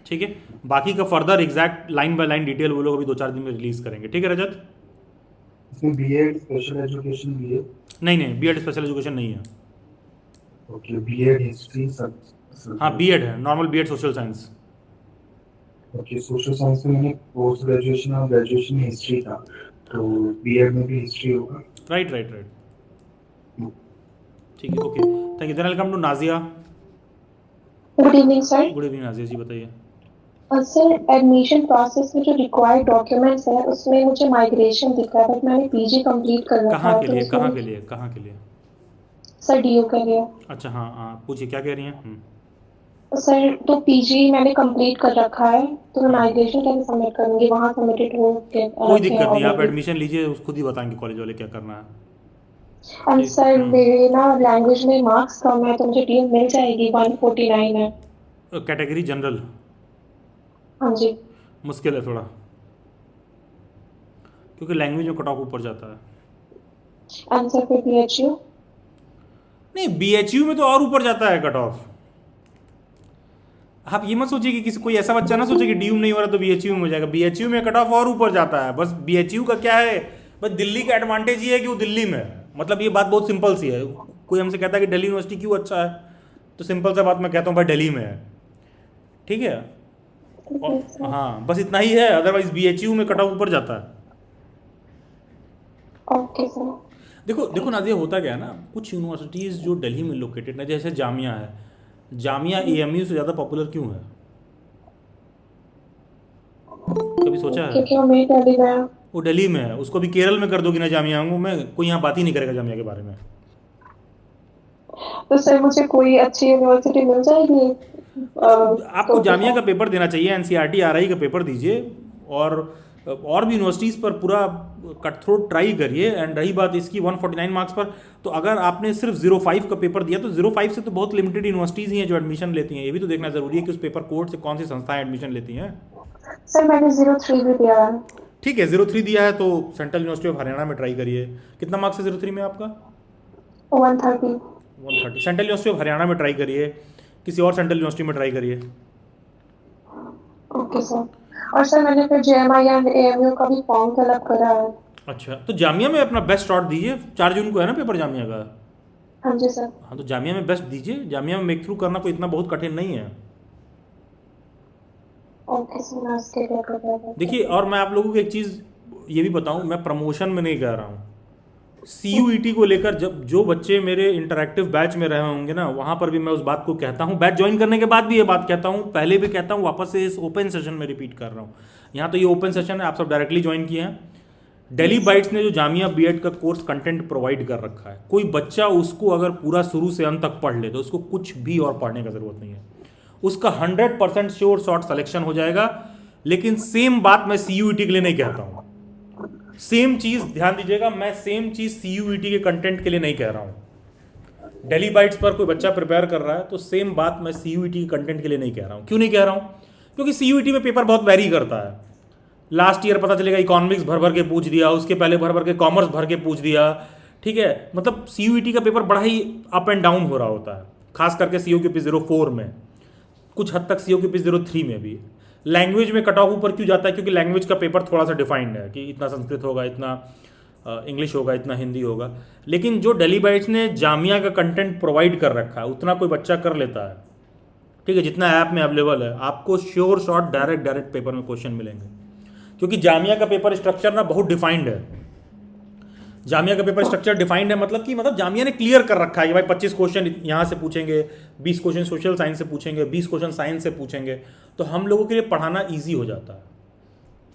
ठीक है। बाकी का further exact line by line detail वो लोग अभी 2-4 दिन में रिलीज करेंगे, ठीक है रजत। इसमें बीएड स्पेशल एजुकेशन भी है? नहीं, बीएड स्पेशल एजुकेशन नहीं है। ओके, बीएड हिस्ट्री सब? हाँ बीएड है, normal B Ed social science. Okay, social science में मैंने पोस्ट ग्रेजुएशन और ग्रेजुएशन में हिस्ट्री था, तो बीएड में भी हिस्ट्री होगा? राइट, ठीक है, okay, thank you. Then I will come to Nazia. Good evening sir. Good evening Nazia ji, बताइए। सर एडमिशन प्रोसेस में जो रिक्वायर्ड डॉक्यूमेंट्स हैं उसमें मुझे माइग्रेशन दिख रहा है, बट मैंने पीजी कंप्लीट कर रखा है। कहाँ के लिए? सर डीयू के लिए। अच्छा, हाँ पूछिए क्या कह रही हैं। सर तो पीजी मैंने कंप्लीट कर रखा है, तो मैं माइग्रेशन कैसे सबमिट करूंगी? वहाँ सबमिटेड हो के कोई दिक्कत नहीं, आप एडमिशन लीजिए, खुद ही बताएंगे कॉलेज वाले क्या करना है। एंड सर मेरे ना लैंग्वेज में मार्क्स कम है, तो मुझे डीयू मिल जाएगी? 149 है। Category general? हाँ जी। मुश्किल है थोड़ा, क्योंकि लैंग्वेज में कट ऑफ ऊपर जाता है। आंसर पे बीएचयू? नहीं, बीएचयू में तो और ऊपर जाता है कट ऑफ। आप ये मत सोचिए कि किसी कोई ऐसा बच्चा ना सोचे कि डीयू नहीं हो रहा तो बीएचयू में हो जाएगा। बीएचयू में कट ऑफ और ऊपर जाता है। बस बीएचयू का क्या है, पर दिल्ली का एडवांटेज ये है कि वो दिल्ली में है, मतलब ये बात बहुत सिंपल सी है। कोई हमसे कहता है कि दिल्ली यूनिवर्सिटी क्यों अच्छा है, तो सिंपल सा बात मैं कहता हूँ भाई दिल्ली में है, ठीक है। और हाँ बस इतना ही है, अदरवाइज BHU में कट ऑफ ऊपर जाता है। Okay sir. देखो नाज़िया, होता क्या है ना, कुछ यूनिवर्सिटीज़ जो दिल्ली में लोकेटेड है, जैसे जामिया है, जामिया AMU से ज़्यादा पॉपुलर क्यों है, कभी सोचा है? क्योंकि वो मेरी दिल्ली में है। वो दिल्ली में है, उसको भी केरल में कर दोगी ना जामिया में, कोई यहाँ बात ही नहीं करेगा जामिया के बारे में। तो सर मुझे कोई अच्छी यूनिवर्सिटी मिल जाएगी? आपको जामिया का पेपर देना चाहिए, NCERT RI का पेपर दीजिए, और भी यूनिवर्सिटीज़ पर पूरा कट थ्रोट ट्राई करिए। एंड रही बात इसकी 149 मार्क्स पर, तो अगर आपने सिर्फ 05 का पेपर दिया तो 05 से तो बहुत लिमिटेड यूनिवर्सिटीज़ ही हैं जो एडमिशन लेती हैं। ये भी तो देखना ज़रूरी है कि उस पेपर कोड से कौन सी संस्थाएं एडमिशन लेती हैं। सर मैंने 03 भी दिया है। ठीक है, 03 दिया है तो सेंट्रल यूनिवर्सिटी ऑफ हरियाणा में ट्राई करिए। कितना मार्क्स है 03 में आपका? 130। 130। सेंट्रल यूनिवर्सिटी ऑफ हरियाणा में ट्राई करिए, किसी और सेंट्रल यूनिवर्सिटी में ट्राई करिए। Okay sir. और सर मैंने फिर JMI एंड AMU का भी फॉर्म फिलअप करा है। अच्छा, तो जामिया में अपना बेस्ट शॉट दीजिए। 4 जून को है ना पेपर जामिया का? हाँ जी सर। हाँ, तो जामिया में बेस्ट दीजिए। जामिया में मेक थ्रू करना कोई इतना बहुत कठिन नहीं है। ओके सर, मैं उसके लिए कर रहा हूँ। देखिए, और मैं आप लोगों को एक चीज़ ये भी बताऊं, मैं प्रमोशन में नहीं कह रहा हूँ। CUET को लेकर जब जो बच्चे मेरे इंटरैक्टिव बैच में रहे होंगे ना, वहाँ पर भी मैं उस बात को कहता हूँ। बैच ज्वाइन करने के बाद भी ये बात कहता हूँ, पहले भी कहता हूँ, वापस से इस ओपन सेशन में रिपीट कर रहा हूँ। यहाँ तो ये ओपन सेशन है, आप सब डायरेक्टली ज्वाइन किए हैं। दिल्ली बाइट्स ने जो जामिया B.Ed का कोर्स कंटेंट प्रोवाइड कर रखा है, कोई बच्चा उसको अगर पूरा शुरू से अंत तक पढ़ ले तो उसको कुछ भी और पढ़ने का ज़रूरत नहीं है। उसका 100% श्योर शॉर्ट सिलेक्शन हो जाएगा। लेकिन सेम बात मैं CUET के लिए नहीं कहता हूँ। सेम चीज़ ध्यान दीजिएगा, मैं सेम चीज़ CUET के कंटेंट के लिए नहीं कह रहा हूँ। दिल्ली बाइट्स पर कोई बच्चा प्रिपेयर कर रहा है तो सेम बात मैं CUET के कंटेंट के लिए नहीं कह रहा हूँ। क्यों नहीं कह रहा हूँ? क्योंकि CUET में पेपर बहुत वेरी करता है। लास्ट ईयर पता चलेगा इकोनॉमिक्स भर भर के पूछ दिया, उसके पहले भर भर के कॉमर्स भर के पूछ दिया, ठीक है। मतलब CUET का पेपर बड़ा ही अप एंड डाउन हो रहा होता है, खास करके COQP 04 में, कुछ हद तक COQP 03 में भी। लैंग्वेज में कट ऑफ ऊपर क्यों जाता है? क्योंकि लैंग्वेज का पेपर थोड़ा सा डिफाइंड है कि इतना संस्कृत होगा, इतना इंग्लिश होगा, इतना हिंदी होगा। लेकिन जो दिल्ली बाइट्स ने जामिया का कंटेंट प्रोवाइड कर रखा है, उतना कोई बच्चा कर लेता है, ठीक है, जितना ऐप में अवेलेबल है। आपको श्योर शॉट डायरेक्ट पेपर में क्वेश्चन मिलेंगे, क्योंकि जामिया का पेपर स्ट्रक्चर ना बहुत डिफाइंड है। जामिया का पेपर स्ट्रक्चर डिफाइंड है, मतलब जामिया ने क्लियर कर रखा है कि भाई 25 क्वेश्चन यहाँ से पूछेंगे, 20 क्वेश्चन सोशल साइंस से पूछेंगे, 20 क्वेश्चन साइंस से पूछेंगे, तो हम लोगों के लिए पढ़ाना ईजी हो जाता है,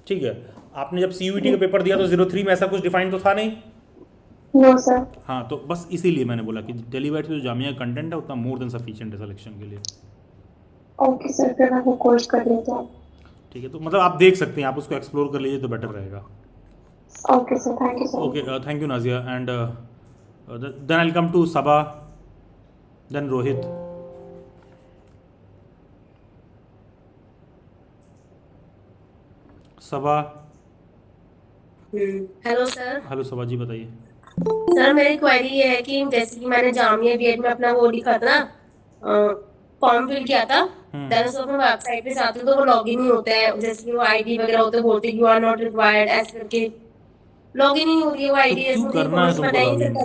ठीक है। आपने जब CUET का पेपर दिया तो 03 में ऐसा कुछ डिफाइंड तो था नहीं? No sir. हाँ, तो बस इसीलिए मैंने बोला कि दिल्ली बाइट्स में जो जामिया कंटेंट है उतना मोर देन सफिशिएंट है सिलेक्शन के लिए। ओके सर, फिर मैं वो कोर्स कर लेता हूँ। ठीक है, तो मतलब आप देख सकते हैं, आप उसको एक्सप्लोर कर लीजिए तो बेटर रहेगा। Okay sir, thank you sir. Okay, thank you Nazia. And then I will come to Saba, then Rohit. Saba. Hello sir. Hello Saba ji, बताइए। सर मेरी क्वेरी ये है कि जैसे कि मैंने जामिया B.Ed में अपना वो लिखा था ना, फॉर्म फिल किया था, दरअसल अपने वेबसाइट पे जाते तो वो लॉगिन नहीं होता है। जैसे कि वो ID वगैरह होते बोलते यू आर नॉट रिक्वायर्ड, ऐसे करके लॉगिन नहीं हो रही है वो ID। तो क्यों करना है तुमको लॉगिन?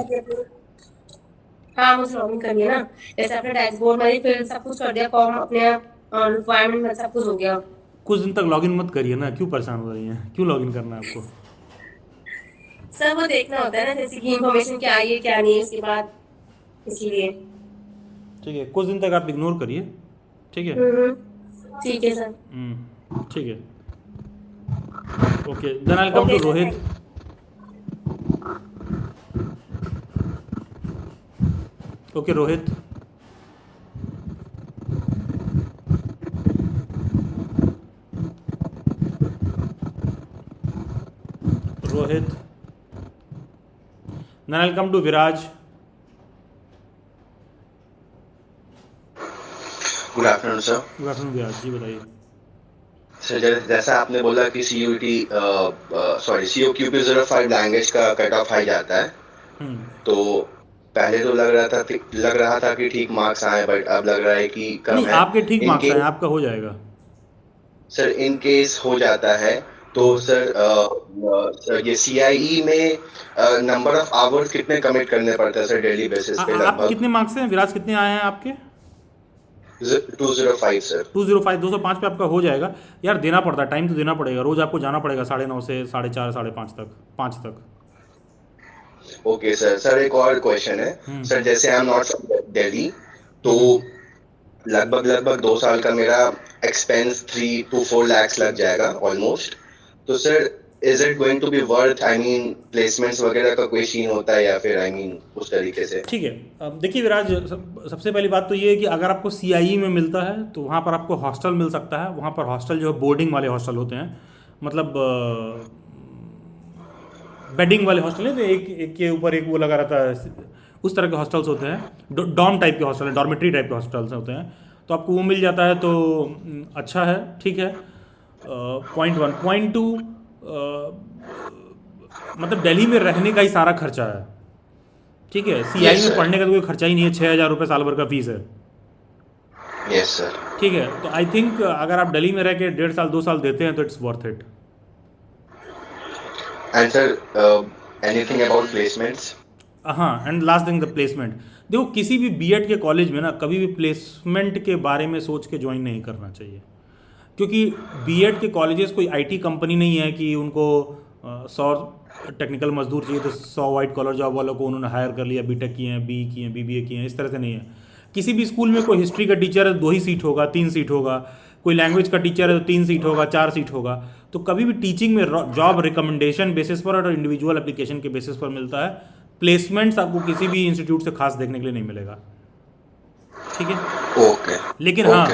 हाँ, मुझे लॉगिन करनी है ना। जैसे अपने डैशबोर्ड में फिल सब कुछ कर दिया, फॉर्म अपने रिक्वायरमेंट में सब कुछ हो गया। कुछ दिन तक लॉगिन मत करिए ना, क्यों परेशान हो रही हैं? क्यों लॉगिन करना है आपको? सर वो देखना होता है ना, जैसे कि इंफॉर्मेशन क्या आई है क्या नहीं है उसके बाद, इसलिए। ठीक है, कुछ दिन तक आप इग्नोर करिए, ठीक है। ठीक है सर। ठीक है, okay. Then I will come to Rohit. Okay Rohit. Rohit. Then I'll come to Viraj. Good afternoon sir. Good afternoon Viraj ji, बताइए। सर जैसा आपने बोला कि COQP 05 लैंग्वेज का कट ऑफ हाई जाता है, तो पहले तो लग रहा था कि ठीक मार्क्स आए, बट अब लग रहा है कि कम है। आपके ठीक मार्क्स आए, आपका हो जाएगा सर। इन केस हो जाता है तो सर ये CIE में नंबर ऑफ आवर्स कितने कमिट करने पड़ते हैं सर डेली बेसिस पे? आप लगभग कितने मार्क्स हैं विराज, कितने आए हैं आपके? 205 सर। 205, 205 पे आपका हो जाएगा यार। देना पड़ता है, टाइम तो देना पड़ेगा, रोज आपको जाना पड़ेगा 9:30 से 4:30 5:30 तक 5 तक। Okay sir. सर एक और क्वेश्चन है सर, जैसे I am not from Delhi, तो लगभग 2 साल का मेरा एक्सपेंस 3 to 4 lakhs लग जाएगा ऑलमोस्ट। तो sir is it going to be worth, I mean placements वगैरह का कोई सीन होता है या फिर आई मीन उस तरीके से? ठीक है, अब देखिए विराज, सबसे पहली बात तो ये है कि अगर आपको CIE में मिलता है तो वहाँ पर आपको हॉस्टल मिल सकता है। वहाँ पर हॉस्टल जो है बोर्डिंग वाले हॉस्टल होते हैं, मतलब बेडिंग वाले हॉस्टल है, तो एक के ऊपर एक वो लगा रहता है, उस तरह के हॉस्टल्स होते हैं। डॉर्म टाइप के हॉस्टल है, डॉर्मेट्री टाइप के हॉस्टल्स होते हैं, तो आपको वो मिल जाता है तो अच्छा है, ठीक है। पॉइंट 1। पॉइंट 2, मतलब दिल्ली में रहने का ही सारा खर्चा है, ठीक है। CIE में पढ़ने का तो कोई खर्चा ही नहीं है, 6,000 रुपये साल भर का फीस है। Yes sir. ठीक है, तो आई थिंक अगर आप दिल्ली में रह के 1.5 साल 2 साल देते हैं तो it's worth it. And sir anything about placements? हाँ, and last thing the placement. देखो किसी भी B.Ed के कॉलेज में ना कभी भी प्लेसमेंट के बारे में सोच के ज्वाइन नहीं करना चाहिए, क्योंकि B.Ed के कॉलेजेस कोई IT कंपनी नहीं है कि उनको 100 टेक्निकल मजदूर चाहिए तो 100 वाइट कॉलर जॉब वालों को उन्होंने हायर कर लिया, B.Tech किए हैं, BE किए हैं, BBA किए हैं, इस तरह से नहीं है। किसी भी स्कूल में कोई हिस्ट्री का टीचर है 2 ही सीट होगा, 3 सीट होगा, कोई लैंग्वेज का टीचर है तो 3 सीट होगा, 4 सीट होगा। तो कभी भी टीचिंग में जॉब रिकमेंडेशन बेसिस पर और इंडिविजुअल एप्लीकेशन के बेसिस पर मिलता है। प्लेसमेंट्स आपको किसी भी इंस्टीट्यूट से खास देखने के लिए नहीं मिलेगा, ठीक है। ओके, लेकिन हाँ,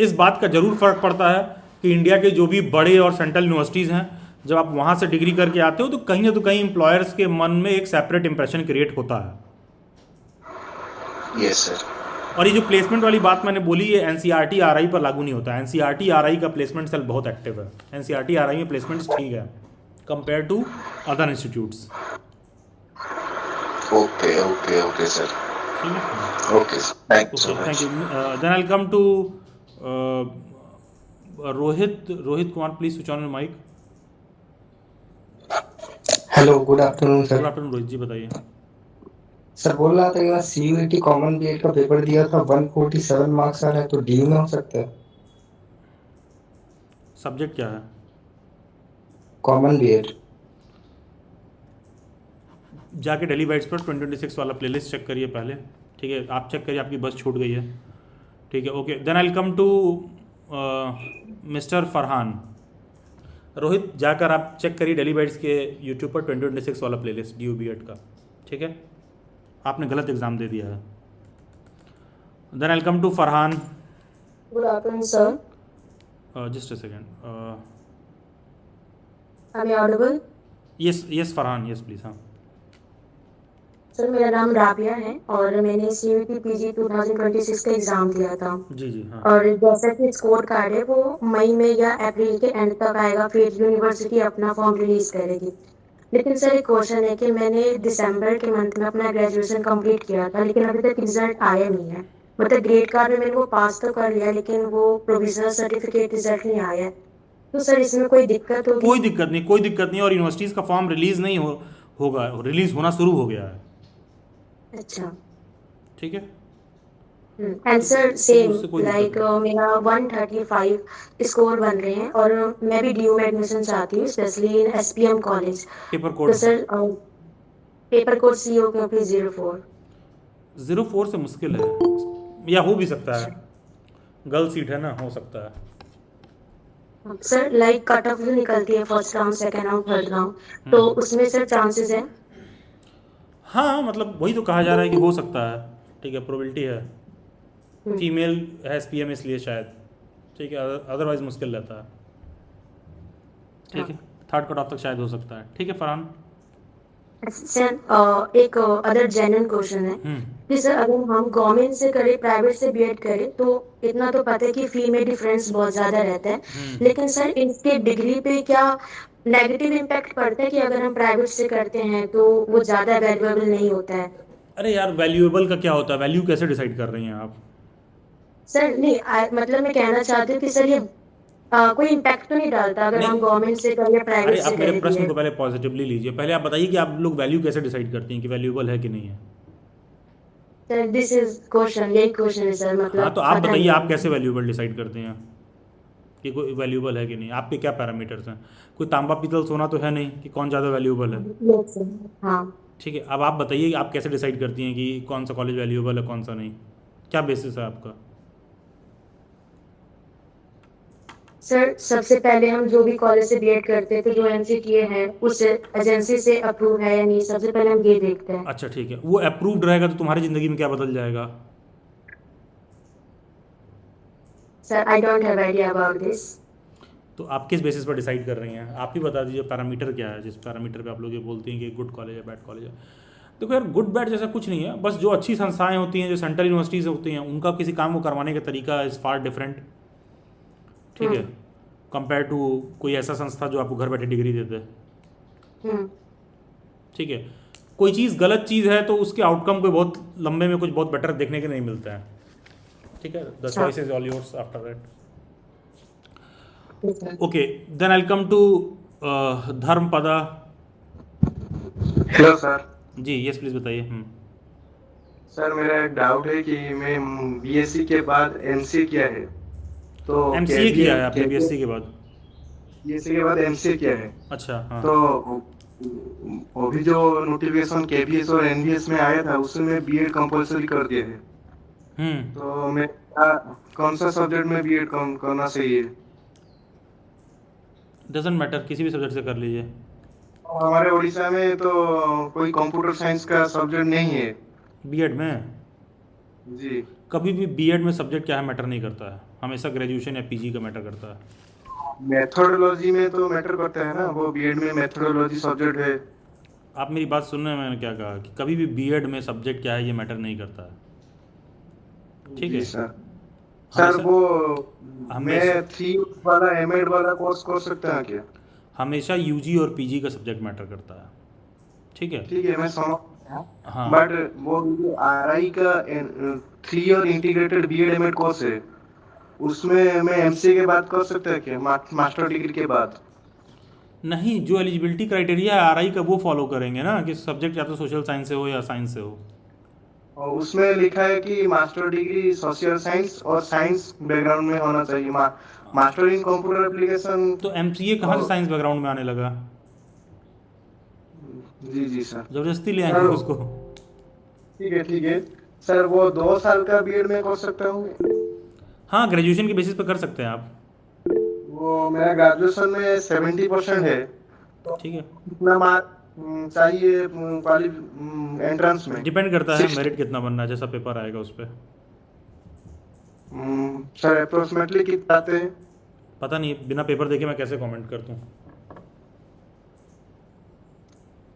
इस बात का जरूर फर्क पड़ता है कि इंडिया के जो भी बड़े और सेंट्रल यूनिवर्सिटीज़ हैं, जब आप वहाँ से डिग्री करके आते हो तो कहीं ना तो कहीं एम्प्लॉयर्स के मन में एक सेपरेट इंप्रेशन क्रिएट होता है। Yes sir. और ये जो प्लेसमेंट वाली बात मैंने बोली, ये NCERT RI पर लागू नहीं होता है। NCERT RI का प्लेसमेंट सेल बहुत एक्टिव है। NCERT RI में प्लेसमेंट ठीक है compare to other institutes. Okay okay okay sir, ठीक है, okay thank you so much. Thank you. Then I come to Rohit Kumar, please switch on your mic. Hello, good afternoon sir. Good afternoon Rohit ji, बताइए। Sir बोल रहा था कि मैं CUET common B.Ed का paper दिया था, 147 मार्क्स आ रहा है, तो DU में हो सकता है? सब्जेक्ट क्या है? Common B.Ed। जाके डेली बाइट्स पर 2026 वाला प्लेलिस्ट चेक करिए पहले, ठीक है। आप चेक करिए, आपकी बस छूट गई है, ठीक है। Okay, then I come to mister Farhan. Rohit, जाकर आप चेक करिए डेली बाइट्स के यूट्यूब पर 2026 वाला प्लेलिस्ट DU B.Ed का, ठीक है। आपने गलत एग्जाम दे दिया है। Then I come to Farhan. Good afternoon sir. Just a second, I am audible? Yes Farhan, yes please. हाँ सर, मेरा नाम राबिया है और मैंने CUET PG 2026 का एग्जाम दिया था। जी जी। हाँ, और जैसा कि स्कोर कार्ड है वो मई में या अप्रैल के एंड तक आएगा, फिर यूनिवर्सिटी अपना फॉर्म रिलीज करेगी। लेकिन सर एक क्वेश्चन है कि मैंने दिसंबर के मंथ में अपना ग्रेजुएशन कंप्लीट किया था, लेकिन अभी तक रिजल्ट आया नहीं है। मतलब ग्रेड कार्ड में मैंने वो पास तो कर लिया, लेकिन वो प्रोविजनल सर्टिफिकेट रिजल्ट नहीं आया है। तो सर इसमें कोई दिक्कत होगी? कोई दिक्कत नहीं, कोई दिक्कत नहीं। और यूनिवर्सिटीज़ का फॉर्म रिलीज नहीं होगा, रिलीज होना शुरू हो गया है। अच्छा, ठीक है। एंड सर सेम उससे कोई लाइक मेरा 135 स्कोर बन रहे हैं और मैं भी DU में एडमिशन चाहती हूँ, specially in SPM college. Paper code? तो सर पेपर कोड COP 04 से मुश्किल है, या हो भी सकता है, गर्ल सीट है ना, हो सकता है। सर लाइक कट ऑफ जो निकलती है first round, second round, third round, तो उसमें सर चांसेस है? हाँ, मतलब वही तो कहा जा रहा है कि हो सकता है, ठीक है, प्रोबेबिलिटी है। फीमेल है SPM इसलिए शायद, ठीक है, अदरवाइज मुश्किल रहता है, ठीक है। थर्ड कट ऑफ तक शायद हो सकता है, ठीक है फरहान। सर एक अदर जेन्युइन क्वेश्चन है कि सर अगर हम गवर्नमेंट से करें, प्राइवेट से B.Ed करें, तो इतना तो पता है कि फी में डिफरेंस बहुत ज़्यादा रहता है, लेकिन सर इनके डिग्री पे क्या नेगेटिव इम्पैक्ट पड़ता है कि अगर हम प्राइवेट से करते हैं तो वो ज़्यादा वैल्यूएबल नहीं होता है? अरे यार, वैल्यूएबल का क्या होता है? वैल्यू कैसे डिसाइड कर रही हैं आप? सर नहीं मतलब मैं कहना चाहती हूँ कि सर ये कोई इम्पैक्ट तो नहीं डालता अगर हम गवर्नमेंट से करें या प्राइवेट अरे से आप मेरे करें प्रश्न को बीएड? पहले पॉजिटिवली लीजिए। पहले आप बताइए कि आप लोग वैल्यू कैसे डिसाइड करती हैं कि वैल्यूएबल है कि नहीं है। सर दिस इज क्वेश्चन, यही क्वेश्चन है सर, हाँ मतलब तो आप पता बताइए नहीं आप है। कैसे वैल्यूएबल डिसाइड करते हैं कि कोई वैल्यूएबल है कि नहीं। आपके क्या पैरामीटर्स हैं? कोई तांबा पीतल सोना तो है नहीं कि कौन ज़्यादा वैल्यूएबल है। Yes, sir. हाँ ठीक है, अब आप बताइए कि आप कैसे डिसाइड करती हैं कि कौन सा कॉलेज वैल्यूएबल है कौन सा नहीं, क्या बेसिस है आपका। सर, सबसे पहले हम जो भी कॉलेज से बीएड करते हैं तो जो एनसीटीए है उस एजेंसी से अप्रूव है या नहीं, सबसे पहले हम ये देखते हैं। अच्छा ठीक है, वो अप्रूव्ड रहेगा तो तुम्हारी ज़िंदगी में क्या बदल जाएगा। Sir I don't have idea about this. तो आप किस बेसिस पर डिसाइड कर रही हैं, आप ही बता दीजिए पैरामीटर क्या है जिस पैरामीटर पे आप लोग ये बोलती हैं कि गुड कॉलेज है बैड कॉलेज है। देखो यार, गुड बैड जैसा कुछ नहीं है, बस जो अच्छी संस्थाएं होती हैं जो सेंट्रल यूनिवर्सिटीज़ होती हैं उनका किसी काम को करवाने का तरीका इज़ फार डिफरेंट, ठीक है, कंपेयर टू कोई ऐसा संस्था जो आपको घर बैठे डिग्री देते हैं। ठीक है, कोई चीज़ गलत चीज़ है तो उसके आउटकम को बहुत लंबे में कुछ बहुत बेटर देखने के नहीं मिलता है। ठीक है, the choice is all yours after that. Okay, then I come to Dharmapada. Hello sir. जी यस प्लीज बताइए। सर मेरा एक डाउट है कि मैं बीएससी के बाद एमसीए किया है, तो एमसीए किया है आपने बीएससी के बाद? बीएससी के बाद एमसीए किया है। अच्छा हाँ। तो अभी जो नोटिफिकेशन केबीएस और एनबीएस में आया था उसमें बीएड कंपलसरी कर दिया है। तो मैं कौन सा सब्जेक्ट में बीएड करना चाहिए? डजंट मैटर, किसी भी सब्जेक्ट से कर लीजिए। हमारे उड़ीसा में तो कोई कंप्यूटर साइंस का सब्जेक्ट नहीं है बीएड में। जी कभी भी बीएड में सब्जेक्ट क्या है मैटर नहीं करता है, हमेशा ग्रेजुएशन या पीजी का मैटर करता है। मेथोडोलॉजी में तो मैटर करता है ना, वो बीएड में मेथोडोलॉजी सब्जेक्ट है। आप मेरी बात सुन रहे हैं, मैंने क्या कहा कि कभी भी बीएड में सब्जेक्ट क्या है ये मैटर नहीं करता है। ठीक है सर। सर वो मैं 3 वाला एमएड वाला कोर्स कर सकता हूं क्या? हमेशा यूजी और पीजी का सब्जेक्ट मैटर करता है। ठीक है मैं समझ। हाँ बट वो आरआई का 3 year integrated B Ed M Ed course है, उसमें मैं एमसीए के बाद कर सकता है क्या, मास्टर डिग्री के बाद? नहीं, जो एलिजिबिलिटी क्राइटेरिया है आरआई का वो फॉलो करेंगे ना, कि सब्जेक्ट या तो सोशल साइंस से हो या साइंस से हो। और उसमें लिखा है कि मास्टर डिग्री सोशल साइंस और साइंस बैकग्राउंड में होना चाहिए, मास्टर इन कंप्यूटर एप्लीकेशन। तो एमसीए कहाँ से साइंस बैकग्राउंड में आने लगा? जी सर, जबरदस्ती ले आएंगे उसको। ठीक है सर, वो 2 साल का बीएड में कर सकता हूँ? हाँ, ग्रेजुएशन के बेसिस पे कर सकते हैं आप। वो मेरा ग्रेजुएशन में 70% है, ठीक है, कितना मार्क चाहिए एंट्रेंस में? डिपेंड करता है मेरिट कितना बनना है, जैसा पेपर आएगा उस पर। सर अप्रोक्सीमेटली कितना आते हैं? पता नहीं, बिना पेपर देखे मैं कैसे कमेंट करता हूँ।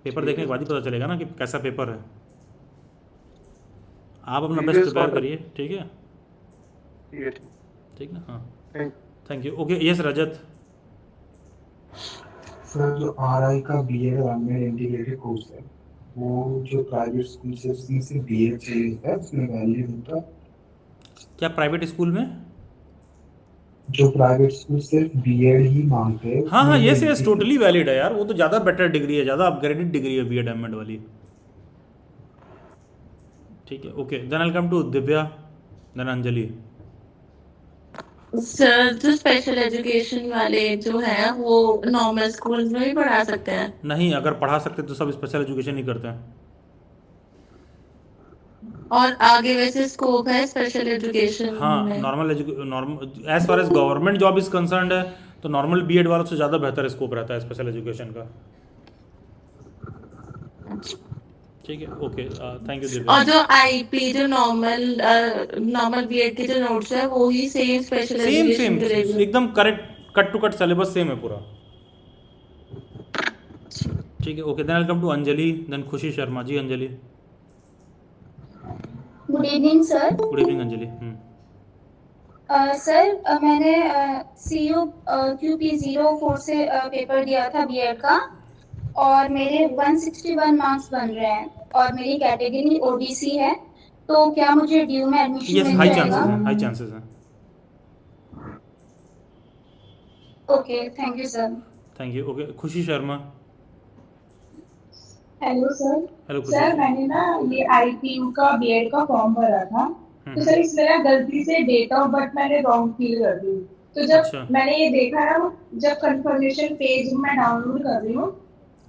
पेपर देखने के बाद ही पता चलेगा ना कि कैसा पेपर है। आप अपना बेस्ट प्रिपेयर करिए। ठीक है ठीक ना। हाँ thank you. Okay yes Rajat. Sir जो आरआई का बीएड में इंटीग्रेटेड कोर्स है, वो जो प्राइवेट स्कूल से उसमें से बीएड चाहिए होता है, उसमें वैल्यू होता है क्या प्राइवेट स्कूल में? जो प्राइवेट स्कूल सिर्फ बीएड ही मांगते हैं। हाँ यस टोटली वैलिड है यार, वो तो ज़्यादा बेटर डिग्री है, ज़्यादा अपग्रेडेड डिग्री है बीएड एमएड वाली। ठीक है okay, then I come to Divya, then Anjali. Sir जो स्पेशल एजुकेशन वाले जो है वो नॉर्मल स्कूल में भी पढ़ा सकते हैं? नहीं, अगर पढ़ा सकते तो सब स्पेशल एजुकेशन ही करते हैं। और आगे वैसे स्कोप है स्पेशल एजुकेशन? हाँ, normal as far as government job is concerned है तो नॉर्मल बीएड वालों से ज़्यादा बेहतर स्कोप रहता है स्पेशल एजुकेशन का। ठीक है ओके, थैंक यू दिव्या। और जो आईपी जो नॉर्मल बीएड के जो नोट्स है वो ही सेम स्पेशल एजुकेशन के लिए एकदम correct, cut to cut syllabus same है पूरा। ठीक है okay, then I come to Anjali, then Khushi Sharma. जी Anjali. Good evening sir. Good evening Anjali. Sir मैंने CU QP04 से पेपर दिया था बीएड का और मेरे 161 मार्क्स बन रहे हैं और मेरी कैटेगरी ओबीसी है, तो क्या मुझे ड्यू में एडमिशन मिल जाएगा? हाई चांसेस हैं। Okay, thank you sir. Thank you. Okay, Khushi Sharma. Hello sir. Hello Khushi. Sir मैंने ना ये IPU का बीएड का फॉर्म भरा था, तो सर इसमें ना गलती से डेट ऑफ बर्थ मैंने रॉन्ग फिल कर दी। तो जब अच्छा। मैंने ये देखा ना, जब कंफर्मेशन पेज में डाउनलोड कर रही हूँ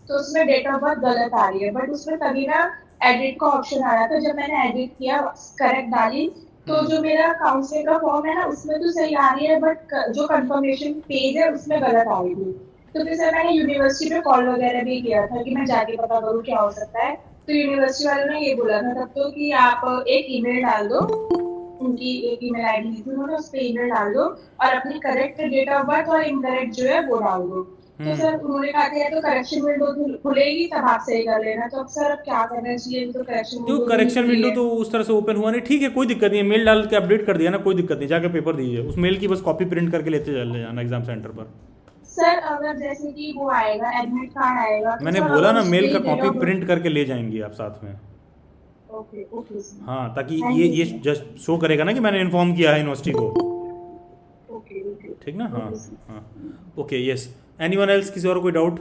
तो उसमें डेट ऑफ बर्थ गलत आ रही है, बट उसमें तभी ना एडिट का ऑप्शन आया था। जब मैंने एडिट किया, करेक्ट डाली, तो जो मेरा काउंसलिंग का फॉर्म है ना उसमें तो सही आ रही है, बट जो कंफर्मेशन पेज है उसमें गलत आ रही थी। तो फिर सर मैंने यूनिवर्सिटी पे कॉल वगैरह भी किया था कि मैं जाके पता करूँ क्या हो सकता है। तो यूनिवर्सिटी वालों ने ये बोला था तब तो कि आप एक ईमेल डाल दो, उनकी एक ईमेल आईडी दी थी उन्होंने, उस पे ईमेल डाल दो और अपनी करेक्ट डेट ऑफ बर्थ और इनकरेक्ट जो है वो डाल दो। तो सर उन्होंने कहा था तो करेक्शन विंडो खुलेगी तब आप सही कर लेना। तो अब सर अब क्या करना चाहिए? तो करेक्शन विंडो तो उस तरह से ओपन हुआ नहीं, ठीक है कोई दिक्कत नहीं है, मेल डाल के अपडेट कर दिया ना, कोई दिक्कत नहीं, जाके पेपर दीजिए, उस मेल की बस कॉपी प्रिंट करके लेते चले जाना एग्जाम सेंटर पर। सर अगर जैसे कि वो आएगा एडमिट कार्ड आएगा, मैंने बोला ना मेल का कॉपी प्रिंट करके ले जाएंगे आप साथ में। Okay okay sir. हाँ, ताकि ये जस्ट शो करेगा ना कि मैंने इन्फॉर्म किया है यूनिवर्सिटी को। ओके ओके ठीक ना? हाँ हाँ ओके यस। Anyone else? किसी और कोई डाउट?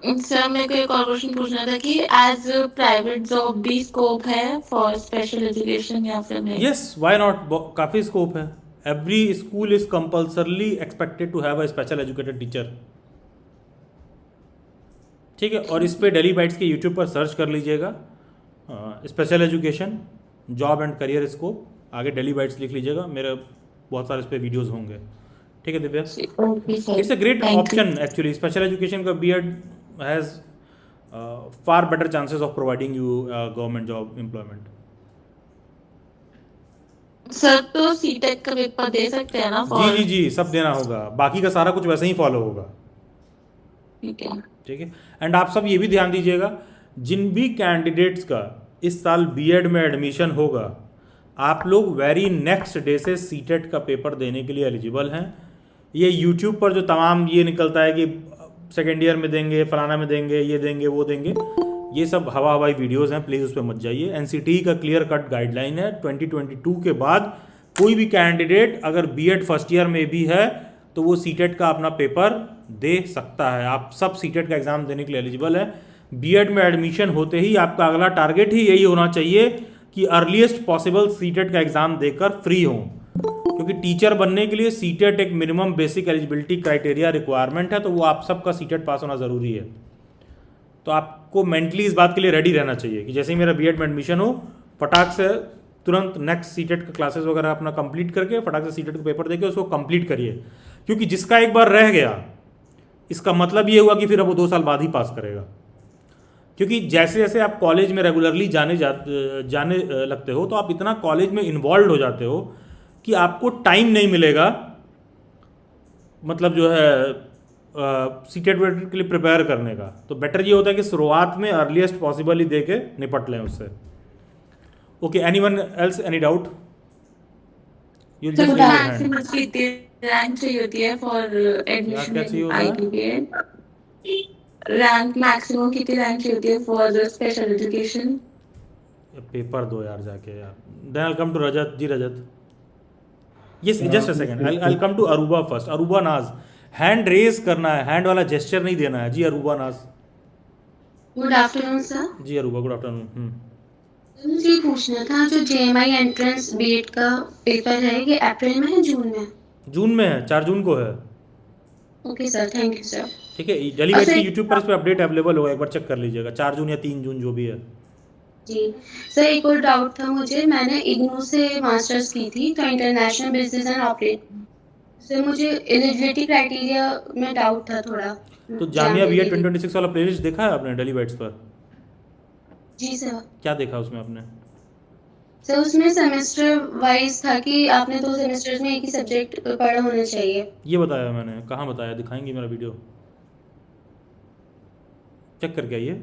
सर मेरे को एक और क्वेश्चन पूछना था कि एज प्राइवेट जॉब भी स्कोप है फॉर स्पेशल एजुकेशन या फिर नहीं? यस, व्हाई नॉट, काफ़ी स्कोप है। Every school is compulsorily expected to have a special educated teacher. ठीक है, और इस पे डेली बाइट्स के यूट्यूब पर सर्च कर लीजिएगा special education job and career scope, आगे डेली बाइट्स लिख लीजिएगा, मेरे बहुत सारे इस पे वीडियोस होंगे। ठीक है Divya? It's a great option actually. Special education का BEd has far better chances of providing you government job employment. Sir तो सीटेट का पेपर दे सकते हैं ना? जी जी जी, सब देना होगा, बाकी का सारा कुछ वैसे ही फॉलो होगा। ठीक है ठीक है। एंड आप सब ये भी ध्यान दीजिएगा, जिन भी कैंडिडेट्स का इस साल बीएड में एडमिशन होगा, आप लोग वेरी नेक्स्ट डे से सीटेट का पेपर देने के लिए एलिजिबल हैं। ये यूट्यूब पर जो तमाम ये निकलता है कि सेकेंड ईयर में देंगे, फलाना में देंगे, ये देंगे, वो देंगे, ये सब हवाई वीडियोस हैं, प्लीज़ उस पर मत जाइए। एनसीटी का क्लियर कट गाइडलाइन है 2022 के बाद कोई भी कैंडिडेट अगर बीएड फर्स्ट ईयर में भी है तो वो सीटेट का अपना पेपर दे सकता है। आप सब सीटेट का एग्ज़ाम देने के लिए एलिजिबल है। बीएड में एडमिशन होते ही आपका अगला टारगेट ही यही होना चाहिए कि अर्लीस्ट पॉसिबल सीटेट का एग्ज़ाम देकर फ्री हों, क्योंकि टीचर बनने के लिए सीटेट एक minimum basic eligibility criteria requirement है, तो वो आप सबका सीटेट पास होना ज़रूरी है। तो आपको मेंटली इस बात के लिए रेडी रहना चाहिए कि जैसे ही मेरा बीएड में एडमिशन हो, फटाक से तुरंत नेक्स्ट सीटेट का क्लासेस वगैरह अपना कंप्लीट करके फटाक से सीटेट का पेपर देके उसको कंप्लीट करिए, क्योंकि जिसका एक बार रह गया इसका मतलब ये हुआ कि फिर अब वो 2 साल बाद ही पास करेगा। क्योंकि जैसे जैसे आप कॉलेज में रेगुलरली जाने लगते हो तो आप इतना कॉलेज में इन्वॉल्व हो जाते हो कि आपको टाइम नहीं मिलेगा, मतलब जो है सीटेट के लिए प्रिपेयर करने का। तो बेटर ये होता है कि शुरुआत में अर्लीस्ट पॉसिबल ही दे के निपट लें उससे। Okay, anyone else, any doubt? You just rank चाहिए होती है for admission in IP BEd? Rank maximum कितनी रैंक चाहिए होती है फॉर स्पेशल एजुकेशन? पेपर दो यार जाके यार। Then I come to Rajat. जी Rajat? Yes, just a second, I come to Aruba first. Aruba Naaz, hand raise करना है, हैंड वाला जेस्चर नहीं देना है। जी Aruba Naaz. Good afternoon sir. जी अरूबा, गुड आफ्टरनून। मुझे ये पूछना था, जो जेएमआई एंट्रेंस बीएड का पेपर है ये अप्रैल में है जून में? जून में है, 4 जून को है। Okay sir, thank you sir. ठीक है, डेली बेस के यूट्यूब पर इस पे अपडेट अवेलेबल होगा, एक बार चेक कर लीजिएगा, 4 जून या 3 जून जो भी है। जी सर, एक और डाउट था मुझे, मैंने इग्नू से मास्टर्स की थी तो इंटरनेशनल बिजनेस एंड ऑपरेशन से मुझे एलिजिबिलिटी क्राइटेरिया में डाउट था थोड़ा। तो जामिया बीएड 2026 वाला प्लेलिस्ट देखा है आपने डेली बेट्स पर? जी सर। क्या देखा उसमें आपने? सर उसमें सेमेस्टर वाइज था कि आपने 2 सेमेस्टर्स में एक ही सब्जेक्ट पढ़ा होना चाहिए। ये बताया मैंने? कहाँ बताया? दिखाएंगे मेरा वीडियो, चेक करके आइए,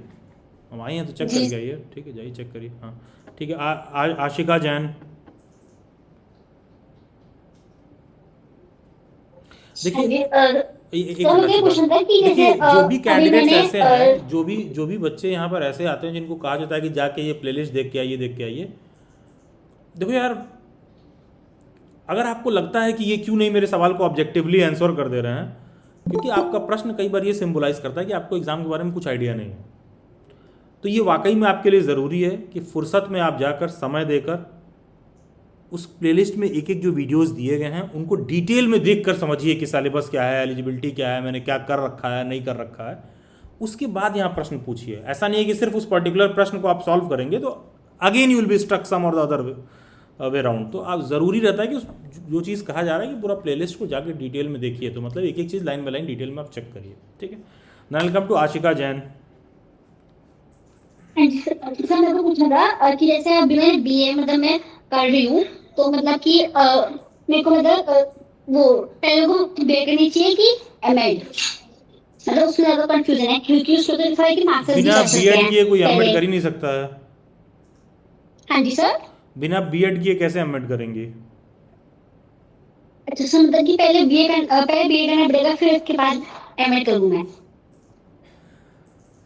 हम आए हैं तो चेक करके आइए। ठीक है, जाइए चेक करिए। हाँ ठीक है। आशिका जैन, देखिए जो भी कैंडिडेट्स ऐसे हैं, जो भी बच्चे यहाँ पर ऐसे आते हैं जिनको कहा जाता है कि जाके ये प्लेलिस्ट देख के आइए, देखो यार अगर आपको लगता है कि ये क्यों नहीं मेरे सवाल को ऑब्जेक्टिवली आंसर कर दे रहे हैं, क्योंकि आपका प्रश्न कई बार ये सिंबलाइज करता है कि आपको एग्ज़ाम के बारे में कुछ आइडिया नहीं है, तो ये वाकई में आपके लिए ज़रूरी है कि फुर्सत में आप जाकर समय देकर उस प्लेलिस्ट में एक एक जो वीडियोस दिए गए हैं उनको डिटेल में देखकर समझिए कि सिलेबस क्या है, एलिजिबिलिटी क्या है, मैंने क्या कर रखा है, नहीं कर रखा है। उसके बाद यहाँ प्रश्न पूछिए। ऐसा नहीं है कि सिर्फ उस पर्टिकुलर प्रश्न को आप सॉल्व करेंगे तो again you will be struck some और द अदर वे राउंड। तो आप ज़रूरी रहता है कि जो चीज़ कहा जा रहा है कि पूरा प्लेलिस्ट को जाकर डिटेल में देखिए, तो मतलब एक एक चीज़ लाइन बाय लाइन डिटेल में आप चेक करिए, ठीक है। Welcome to Aashika Jain. Sir मेरे को पूछना था कि जैसे अभी मैं बीए मतलब मैं कर रही हूँ, तो मतलब कि मेरे को मतलब वो पहले को बीए करनी चाहिए कि एमएड, मतलब उसमें ज़्यादा कंफ्यूजन है क्योंकि उसको तो लिखा है कि मास्टर्स भी बिना कर सकते बीएड किए हैं कोई एमएड पहले। कर ही नहीं सकता है। हाँ जी सर। बिना बीएड किए कैसे एमएड करेंगे? अच्छा सर, मतलब कि पहले बीए करना पड़ेगा, फिर उसके बाद एमएड करूँ मैं?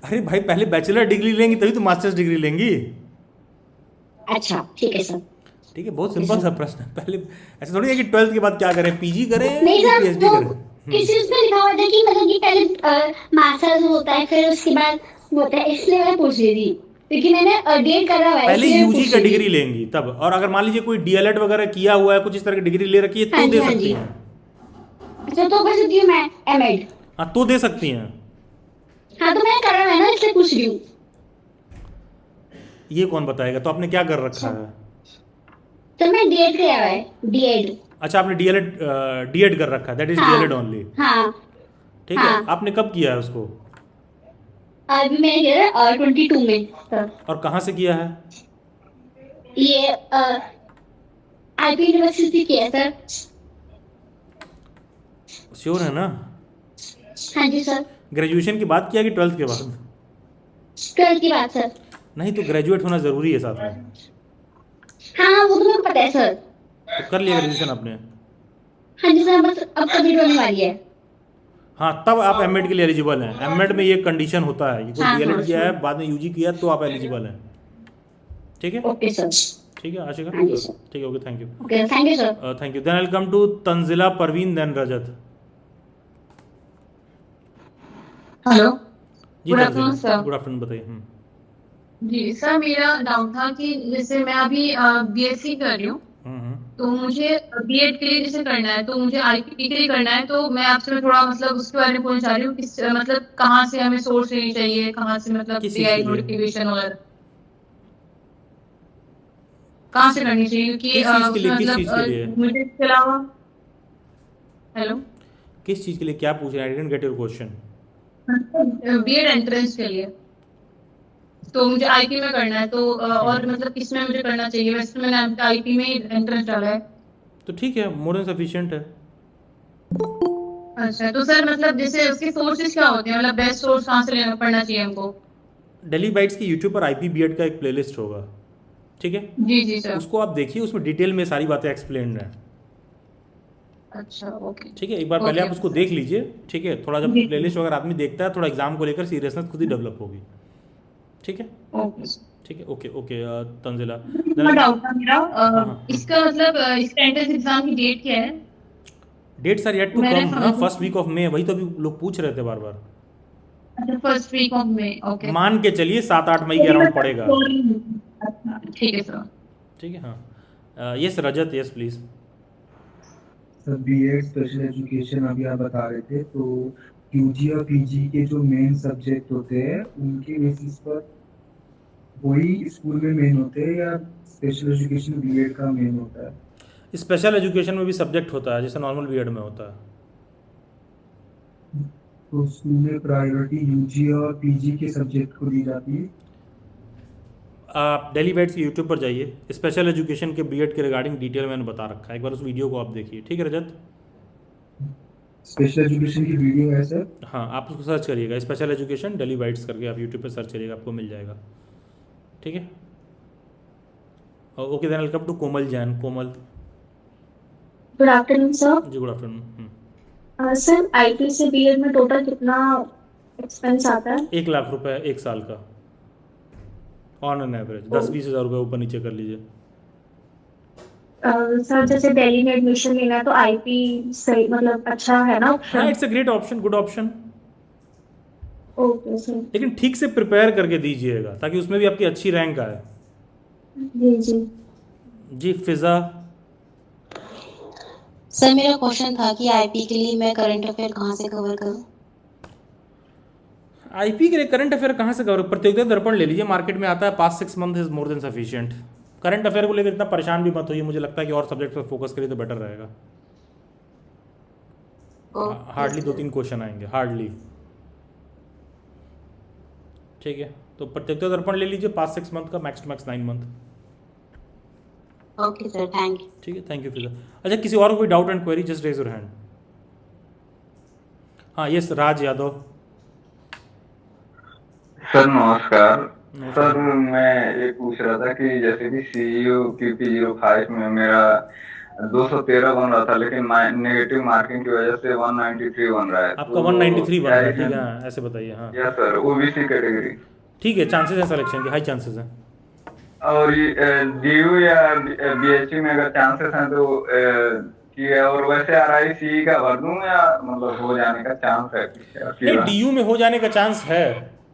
अरे भाई पहले बैचलर डिग्री लेंगी तभी तो मास्टर्स डिग्री लेंगी। अच्छा ठीक है सर। ठीक है, बहुत सिंपल सा प्रश्न है। पहले ऐसा थोड़ी है कि 12th के बाद क्या करें, पीजी करें नहीं या सर, पीएचडी वो करें। किसी उसमें लिखा हुआ था कि मतलब कि पहले मास्टर्स होता है फिर उसके बाद होता है, इसलिए मैं पूछ रही थी क्योंकि मैंने डीएड करा हुआ है। पहले इसलिए मैं यूजी पूछ का रही थी। डिग्री लेंगी तब, और अगर मान लीजिए कोई डीएलएड वगैरह किया हुआ है, कुछ इस तरह की डिग्री ले रखी है तो हाँ जी, दे हाँ सकती जी। हैं। अच्छा तो कर सकती हूँ मैं एमएड? हाँ तो दे सकती हैं। हाँ तो मैंने करा हुआ है ना, इसलिए पूछ रही हूँ। ये कौन बताएगा? तो आपने क्या कर रखा है? तो मैं डीएड किया हुआ है, डीएड। अच्छा आपने डीएड कर रखा है, दैट इज हाँ। DElEd only. हाँ ठीक है, हाँ। आपने कब किया है उसको अभी मैंने किया था 22 में सर। और कहाँ से किया है? ये आईपी यूनिवर्सिटी किया है सर। श्योर है ना? हाँ जी सर। ग्रेजुएशन के बाद किया कि 12th के बाद? 12th की बात सर। नहीं तो ग्रेजुएट होना जरूरी है साथ में। हाँ वो तो मुझे पता है सर। तो कर लिया ग्रेजुएशन आपने? हाँ जी सर, बस अब कंप्लीट होने वाली है। हाँ तब आप एमएड के लिए एलिजिबल हैं। एमएड में ये कंडीशन होता है कि कोई हाँ, डीएलएड हाँ, किया है हाँ। बाद में यूजी किया तो आप एलिजिबल हैं। ठीक है ओके सर। ठीक है आशिका, हाँ जी सर। ठीक है, okay thank you. Okay thank you sir. Thank you. Then I come to Tanzila Parveen then Rajat. Hello, जी good afternoon sir. Good afternoon, बताइए। जी सर, मेरा डाउट था कि जैसे मैं अभी बीएससी कर रही हूँ, तो मुझे बीएड के लिए जैसे करना है तो मुझे आईपी के लिए करना है, तो मैं आपसे थोड़ा मतलब उसके बारे में पूछना चाह रही हूँ कि मतलब कहाँ से हमें सोर्स लेनी चाहिए, कहाँ से मतलब किस चीज़ एआई के लिए? नोटिफिकेशन वगैरह कहाँ से करनी चाहिए? क्योंकि किस चीज़ के लिए? उसमें किस मतलब चीज़ के लिए? मुझे इसके अलावा हेलो किस चीज़ के लिए क्या पूछ रहे हैं? I didn't get your question. B Ed entrance के लिए, तो मुझे आईपी में करना है, तो और मतलब किस में मुझे करना चाहिए? वैसे तो मैंने आईपी में ही एंट्रेंस डाला है। तो ठीक है, मोर देन सफिशिएंट है। अच्छा तो सर मतलब जैसे उसके सोर्सेज क्या होते हैं, मतलब बेस्ट सोर्स कहाँ से लेना पड़ना चाहिए हमको? डेली बाइट्स की यूट्यूब पर आईपी बीएड का एक प्लेलिस्ट होगा, ठीक है? जी सर। उसको आप देखिए, उसमें डिटेल में सारी बातें एक्सप्लेन है। अच्छा ओके ठीक है, एक बार पहले ओके, आप उसको देख लीजिए, ठीक है? थोड़ा जब जी। प्लेलिस्ट अगर आदमी देखता है, थोड़ा एग्जाम को लेकर सीरियसनेस खुद ही डेवलप होगी। ठीक है ओके ठीक है, ओके ओके तंजिला। डाउट था मेरा, हाँ। इसका मतलब इसका एंट्रेंस एग्जाम की डेट क्या है? डेट्स आर येट टू मैंने कम ना, समझ- फर्स्ट वीक ऑफ मई, वही तो अभी लोग पूछ रहे थे बार बार। अच्छा first week of May, okay. मान के चलिए 7-8 मई के अराउंड पड़ेगा। अच्छा ठीक है सर। ठीक है, हाँ yes Rajat, yes please. Sir B Ed special education अभी आप बता रहे थे, तो यूजी और पीजी के जो मेन सब्जेक्ट होते हैं उनके बेसिस पर वही स्कूल में मेन होते हैं या स्पेशल एजुकेशन बीएड का मेन होता है? स्पेशल एजुकेशन में भी सब्जेक्ट होता है जैसे नॉर्मल बीएड में होता है। तो स्कूल में प्रायोरिटी यूजी और पीजी के सब्जेक्ट को दी जाती है? आप डेली बाइट्स की यूट्यूब पर जाइए, स्पेशल एजुकेशन के बीएड के रिगार्डिंग डिटेल मैंने बता रखा है, एक बार उस वीडियो को आप देखिए। ठीक है रजत? स्पेशल एजुकेशन की वीडियो है सर? हाँ आप उसको सर्च करिएगा, स्पेशल एजुकेशन डेली बाइट्स करके आप यूट्यूब पर सर्च करिएगा, आपको मिल जाएगा। ठीक है, okay then welcome to Komal Jain. Komal good afternoon sir. जी गुड आफ्टरनून। सर आईटी से बीएड में टोटल कितना एक्सपेंस आता है? 1 लाख रुपए एक साल का ऑन एन एवरेज, 10-20 हज़ार रुपये ऊपर नीचे कर लीजिए। सर जैसे दिल्ली में एडमिशन लेना है तो आईपी सही मतलब अच्छा है ना हाँ, option? It's a great option, good option, okay sir. लेकिन ठीक से प्रिपेयर करके दीजिएगा ताकि उसमें भी आपकी अच्छी रैंक आए। जी जी। जी फिजा। सर मेरा क्वेश्चन था कि आईपी के लिए मैं करंट अफेयर कहाँ से कवर करूँ? आईपी के लिए करंट अफेयर कहाँ से कवर? प्रतियोगिता दर्पण ले लीजिए, मार्केट में आता है, पास 6 month is more than sufficient. Current affair को लेकर इतना परेशान भी मत होइए, मुझे लगता है कि और सब्जेक्ट पर फोकस करिए तो बेटर रहेगा। हार्डली 2-3 क्वेश्चन आएंगे, हार्डली। ठीक है, तो प्रतियोगिता दर्पण ले लीजिए, पास 6 मंथ का, max to max 9 month. Okay sir, thank you. ठीक है, थैंक यू फिजा। अच्छा, किसी और को कोई doubt and query, just raise your hand. हाँ यस, राज यादव। सर नमस्कार। सर मैं ये पूछ रहा था कि जैसे कि CU QP05 में मेरा 213 बन रहा था, लेकिन नेगेटिव मार्किंग की वजह से 193 बन रहा है। आपका 193 बन रहा है, ठीक है, ऐसे बताइए। हाँ यस सर, OBC कैटेगरी। ठीक है, चांसेस है सिलेक्शन के, हाई चांसेस हैं। और ये DU या BHU में अगर चांसेस हैं तो कि और वैसे RICE का भर दूं या मतलब हो जाने का चांस है? नहीं, DU में हो जाने का चांस है,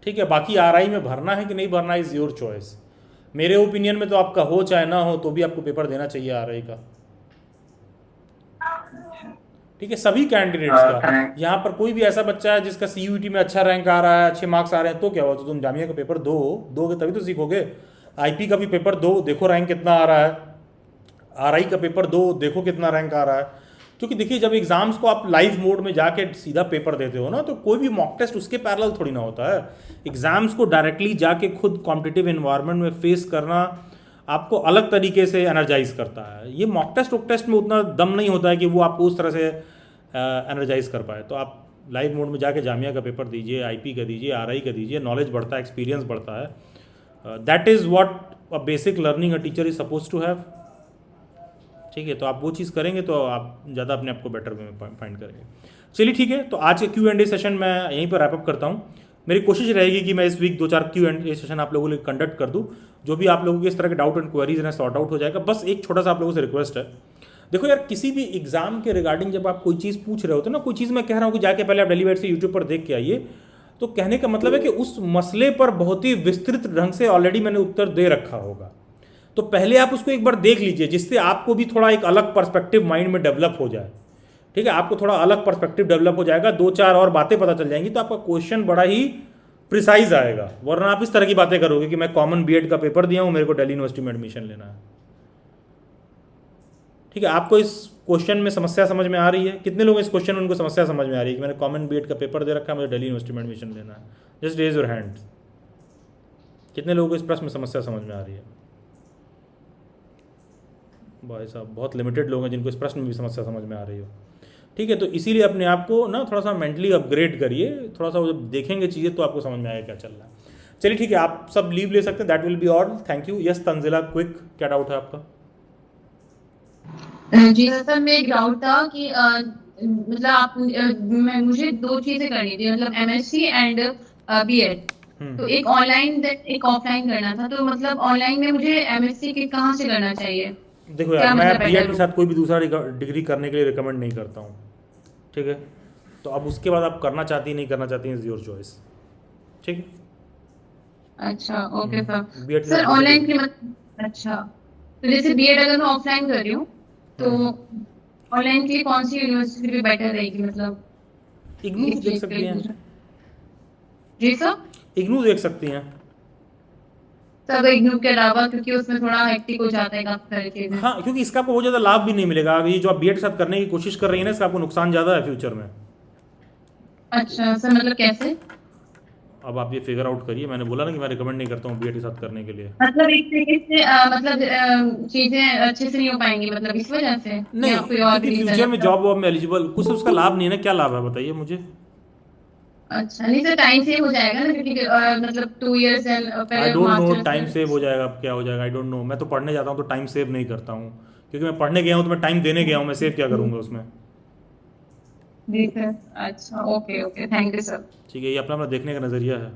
ठीक है, बाकी RI में भरना है कि नहीं भरना इज योर चॉइस। मेरे ओपिनियन में तो आपका हो चाहे ना हो तो भी आपको पेपर देना चाहिए RI का। ठीक है, सभी कैंडिडेट्स का। यहाँ पर कोई भी ऐसा बच्चा है जिसका CUET में अच्छा रैंक आ रहा है, अच्छे मार्क्स आ रहे हैं, तो क्या हुआ, तो तुम जामिया का पेपर दोगे तभी तो सीखोगे। IP का भी पेपर दो, देखो रैंक कितना आ रहा है। RI का पेपर दो, देखो कितना रैंक आ रहा है। क्योंकि देखिए, जब एग्जाम्स को आप लाइव मोड में जाके सीधा पेपर देते हो ना, तो कोई भी मॉक टेस्ट उसके पैरेलल थोड़ी ना होता है। एग्जाम्स को डायरेक्टली जाके खुद कॉम्पिटिटिव एनवायरनमेंट में फेस करना आपको अलग तरीके से एनर्जाइज करता है। ये मॉक टेस्ट में उतना दम नहीं होता है कि वो आपको उस तरह से एनर्जाइज कर पाए। तो आप लाइव मोड में जाके जामिया का पेपर दीजिए, IP का दीजिए, RI का दीजिए, नॉलेज बढ़ता है, एक्सपीरियंस बढ़ता है। That is what a basic learning a teacher is suppose to have. ठीक है, तो आप वो चीज़ करेंगे तो आप ज़्यादा अपने आप को बेटर वे में फाइंड करेंगे। चलिए ठीक है, तो आज के Q&A सेशन मैं यहीं पर रैप अप करता हूँ। मेरी कोशिश रहेगी कि मैं इस वीक 2-4 Q&A सेशन आप लोगों के लिए कंडक्ट कर दूँ। जो भी आप लोगों के इस तरह के डाउट एंड क्वेरीज हैं सॉर्ट आउट हो जाएगा। बस एक छोटा सा आप लोगों से रिक्वेस्ट है, देखो यार, किसी भी एग्जाम के रिगार्डिंग जब आप कोई चीज़ पूछ रहे होते ना, कोई चीज़ मैं कह रहा हूँ कि जाके पहले आप डेलीवेट से यूट्यूब पर देख के आइए, तो कहने का मतलब है कि उस मसले पर बहुत ही विस्तृत ढंग से ऑलरेडी मैंने उत्तर दे रखा होगा। तो पहले आप उसको एक बार देख लीजिए, जिससे आपको भी थोड़ा एक अलग पर्सपेक्टिव माइंड में डेवलप हो जाए। ठीक है, आपको थोड़ा अलग पर्सपेक्टिव डेवलप हो जाएगा, 2-4 और बातें पता चल जाएंगी, तो आपका क्वेश्चन बड़ा ही प्रिसाइज आएगा। वरना आप इस तरह की बातें करोगे कि मैं कॉमन B.Ed का पेपर दिया हूँ, मेरे को दिल्ली यूनिवर्सिटी में एडमिशन लेना है। ठीक है, आपको इस क्वेश्चन में समस्या समझ में आ रही है? कितने लोग इस क्वेश्चन में उनको समस्या समझ में आ रही है कि मैंने कॉमन B.Ed का पेपर दे रखा है, मुझे दिल्ली यूनिवर्सिटी में एडमिशन लेना है? Just raise your hand. कितने लोगों को इस प्रश्न में समस्या समझ में आ रही है? भाई साहब, बहुत लिमिटेड लोग हैं जिनको इस प्रश्न में भी समस्या समझ में आ रही हो। ठीक है, तो इसीलिए अपने आप को ना थोड़ा सा मेंटली अपग्रेड करिए, थोड़ा सा जब देखेंगे चीज़ें तो आपको समझ में आएगा क्या चल रहा है। चलिए ठीक है, आप सब लीव ले सकते हैं, that will be all. Thank you. Yes Tanzila, quick, क्या डाउट है आपका? जी सर, मैं एक डाउट था कि मतलब आप मुझे 2 चीजें करनी थी, मतलब MSc एंड B.Ed। तो एक ऑनलाइन एक ऑफलाइन करना था, तो मतलब ऑनलाइन में मुझे MSc के कहाँ से करना चाहिए? देखो यार, मैं B.Ed के साथ कोई भी दूसरा डिग्री करने के लिए रिकमेंड नहीं करता हूँ। ठीक है, तो अब उसके बाद आप करना चाहती नहीं करना चाहती इज योर चॉइस। ठीक है, अच्छा okay sir. B.Ed sir online की अच्छा, तो जैसे B.Ed अगर मैं ऑफलाइन कर रही हूँ तो ऑनलाइन के लिए कौन सी यूनिवर्सिटी भी बेटर रहेगी? मतलब इग्नू देख सकती हैं। जी सर, इग्नू देख सकती हैं। सब इग्नू के अलावा, क्योंकि उसमें थोड़ा हेक्टिक हो जाता है काफी सारी चीजें। हाँ, क्योंकि इसका आपको बहुत ज़्यादा लाभ भी नहीं मिलेगा। ये जो आप B.Ed के साथ करने की कोशिश कर रही है ना, इसका आपको नुकसान ज़्यादा है फ्यूचर में। अच्छा सर, मतलब कैसे? अब आप ये फिगर आउट करिए। मैंने बोला ना कि मैं रिकमेंड नहीं करता हूँ B.Ed के साथ करने के लिए। मतलब एक तरीके से मतलब चीजें अच्छे से नहीं हो पाएंगी, मतलब इस वजह से? नहीं, क्योंकि फ्यूचर में जॉब वॉब में एलिजिबल कुछ उसका लाभ नहीं है ना। क्या लाभ है बताइए मुझे। अच्छा, नहीं सर, टाइम सेव हो जाएगा ना, क्योंकि मतलब 2 years and I don't know time save हो जाएगा क्या हो जाएगा, आई डोंट नो। मैं तो पढ़ने जाता हूँ तो टाइम सेव नहीं करता हूँ, क्योंकि मैं पढ़ने गया हूँ तो मैं टाइम देने गया हूँ, मैं सेव क्या करूँगा उसमें। जी सर, अच्छा okay okay, thank you sir. ठीक है, ये अपना अपना देखने का नज़रिया है।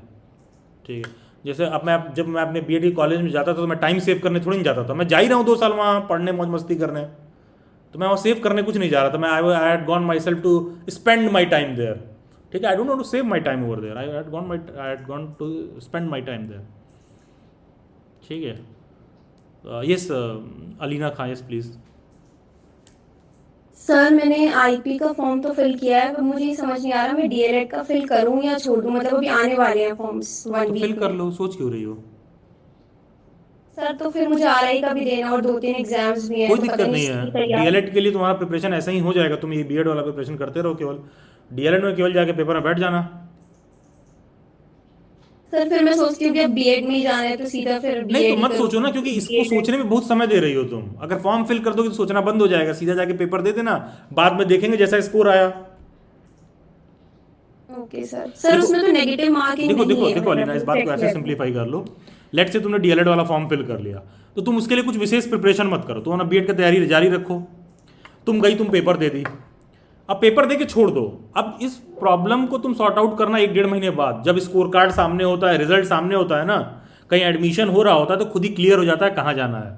ठीक है, जैसे अब जब मैं अपने बीएड कॉलेज में जाता था तो मैं टाइम सेव करने थोड़ी नहीं जाता था, मैं जा ही रहा हूँ 2 साल वहाँ पढ़ने मौज मस्ती करने, तो मैं वहाँ सेव करने कुछ नहीं जा रहा था, मैं I had gone myself to spend my time there, ठीक है, I don't want to save my time over there, I had gone to spend my time there, ठीक है। Yes Alina Khan, yes please. Sir मैंने IP का form तो fill किया है, पर मुझे ये समझ नहीं आ रहा मैं डीएलएड का फिल करूं या छोड़ दूं, मतलब अभी आने वाले हैं फॉर्म्स 1 तो वीक फिल कर में। लो, सोच क्यों रही हो? सर तो फिर मुझे आरआई का भी देना और 2-3 एग्जाम्स भी हैं, कोई तो दिक्कत पता नहीं उसकी है, तैयारी। डीएलएड के लिए तुम्हारा प्रिपरेशन ऐसा ही हो जाएगा, तुम ये बीएड वाला प्रिपरेशन करते रहो, केवल डीएलएड में केवल जाके पेपर में बैठ जाना। सर फिर मैं सोचती हूँ कि अब बीएड में ही जाना है तो सीधा फिर नहीं बीएड तो ही मत करूँ, सोचो ना, क्योंकि इसको बीएड। सोचने में बहुत समय दे रही हो तुम, अगर फॉर्म फिल कर दोगे तो सोचना बंद हो जाएगा, सीधा जाके पेपर दे देना, बाद में देखेंगे जैसा स्कोर आया। Okay sir. सर उसमें तो नेगेटिव मार्किंग देखो नहीं देखो है, देखो मतलब अलीना, इस बात को check ऐसे किया था। सिंप्लीफाई कर लो, लेट से तुमने डीएलएड वाला फॉर्म फिल कर लिया, तो तुम उसके लिए कुछ विशेष प्रिपरेशन मत करो, तुम अपना बीएड का तैयारी जारी रखो, तुम गई, तुम पेपर दे दी, अब पेपर दे के छोड़ दो, अब इस प्रॉब्लम को तुम सॉर्ट आउट करना 1-1.5 महीने बाद, जब स्कोर कार्ड सामने होता है, रिजल्ट सामने होता है ना, कहीं एडमिशन हो रहा होता है, तो खुद ही क्लियर हो जाता है कहाँ जाना है।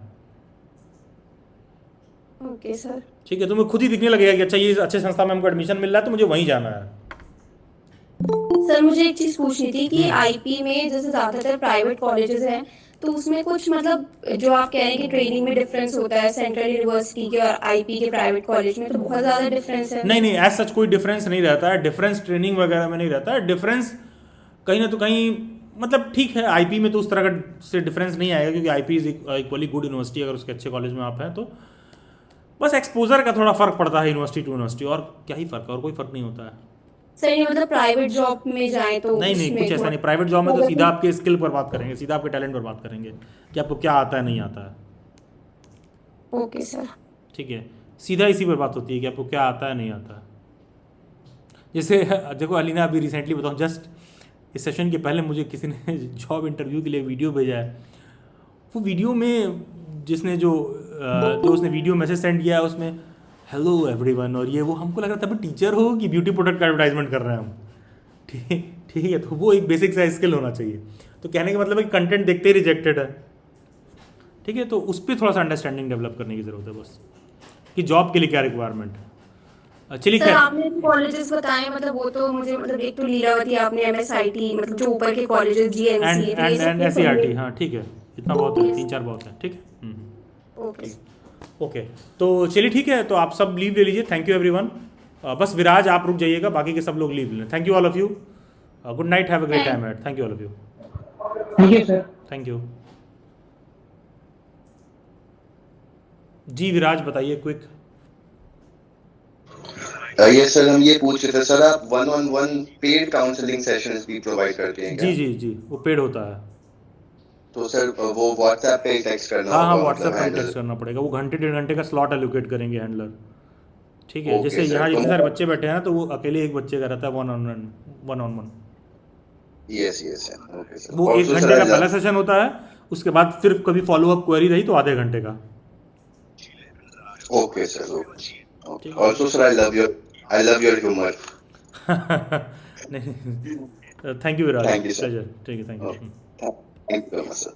Okay sir. ठीक है, तुम्हें खुद ही दिखने लगेगा कि अच्छा ये अच्छे संस्था में हमको एडमिशन मिल रहा है तो मुझे वहीं जाना है। सर मुझे एक चीज़ पूछनी थी कि आईपी में जैसे ज़्यादातर प्राइवेट कॉलेजेस हैं, तो उसमें कुछ मतलब जो आप कह रहे हैं कि ट्रेनिंग में डिफरेंस होता है सेंट्रल यूनिवर्सिटी के और आईपी के प्राइवेट कॉलेज में, तो बहुत ज़्यादा डिफरेंस है। नहीं एज सच कोई डिफरेंस नहीं रहता है, डिफरेंस ट्रेनिंग वगैरह में नहीं रहता है, डिफरेंस कहीं ना तो कहीं मतलब ठीक है, आईपी में तो उस तरह का से डिफरेंस नहीं आएगा, क्योंकि IP is equally good university, अगर उसके अच्छे कॉलेज में आप हैं तो बस एक्सपोजर का थोड़ा फर्क पड़ता है यूनिवर्सिटी टू यूनिवर्सिटी, और क्या ही फर्क है, और कोई फर्क नहीं होता है। सर ये मतलब प्राइवेट जॉब में जाएं तो नहीं कुछ ऐसा नहीं, प्राइवेट जॉब में तो सीधा आपके स्किल पर बात करेंगे, सीधा आपके टैलेंट पर बात करेंगे कि आपको क्या आता है नहीं आता है। Okay sir. ठीक है, सीधा इसी पर बात होती है कि आपको क्या आता है नहीं आता है। जैसे देखो अलीना, अभी रिसेंटली बताऊँ, जस्ट इस सेशन के पहले मुझे किसी ने जॉब इंटरव्यू के लिए वीडियो भेजा है, वो वीडियो में जिसने जो उसने वीडियो मैसेज सेंड किया है उसमें हेलो एवरीवन, और ये वो, हमको लग रहा था टीचर हो कि ब्यूटी प्रोडक्ट का एडवर्टाइजमेंट कर रहे हैं हम, ठीक है, तो वो एक बेसिक सा स्किल होना चाहिए। तो कहने का मतलब है कि कंटेंट देखते ही रिजेक्टेड है, ठीक है, तो उस पर थोड़ा सा अंडरस्टैंडिंग डेवलप करने की ज़रूरत है बस, कि जॉब के लिए क्या रिक्वायरमेंट है। चलिए सर खैर, आपने कॉलेजेस बताए, मतलब वो तो मुझे मतलब एक तो लीलावती, आपने एमएसआईटी, मतलब जो ऊपर के कॉलेजेस जीएमसी एंड एससीईआरटी, हाँ ठीक है, इतना बहुत है, 3-4 बहुत है, ठीक है। ओके ओके, तो चलिए ठीक है, तो आप सब लीव ले लीजिए, थैंक यू एवरीवन। बस विराज आप रुक जाइएगा, बाकी के सब लोग लीव लें। Thank you all of you, good night, have a great time at, thank you all of you. Thank you sir. Thank you जी। विराज बताइए क्विक। ये सर हम ये पूछ रहे थे सर, आप 1-on-1 पेड काउंसलिंग सेशंस भी प्रोवाइड करते हैं क्या? जी वो पेड होता है। तो सर वो व्हाट्सएप पे टेक्स्ट करना हाँ होगा, व्हाट्सएप मतलब पे हैंडल? टेक्स्ट करना पड़ेगा, वो घंटे 1.5 घंटे का स्लॉट एलोकेट करेंगे हैंडलर, ठीक है। ओके जैसे सर, यहाँ तो जितने सारे बच्चे बैठे हैं ना, तो वो अकेले एक बच्चे का रहता है 1-on-1। Yes sir, okay sir. वो 1 घंटे का पहला सेशन होता है, उसके बाद फिर कभी फॉलोअप क्वेरी रही तो आधे घंटे का। Okay sir, okay. Also sir I love your humour. Thank you Viraj, thank you sir. Pleasure, ठीक है, thank you. Thank you sir.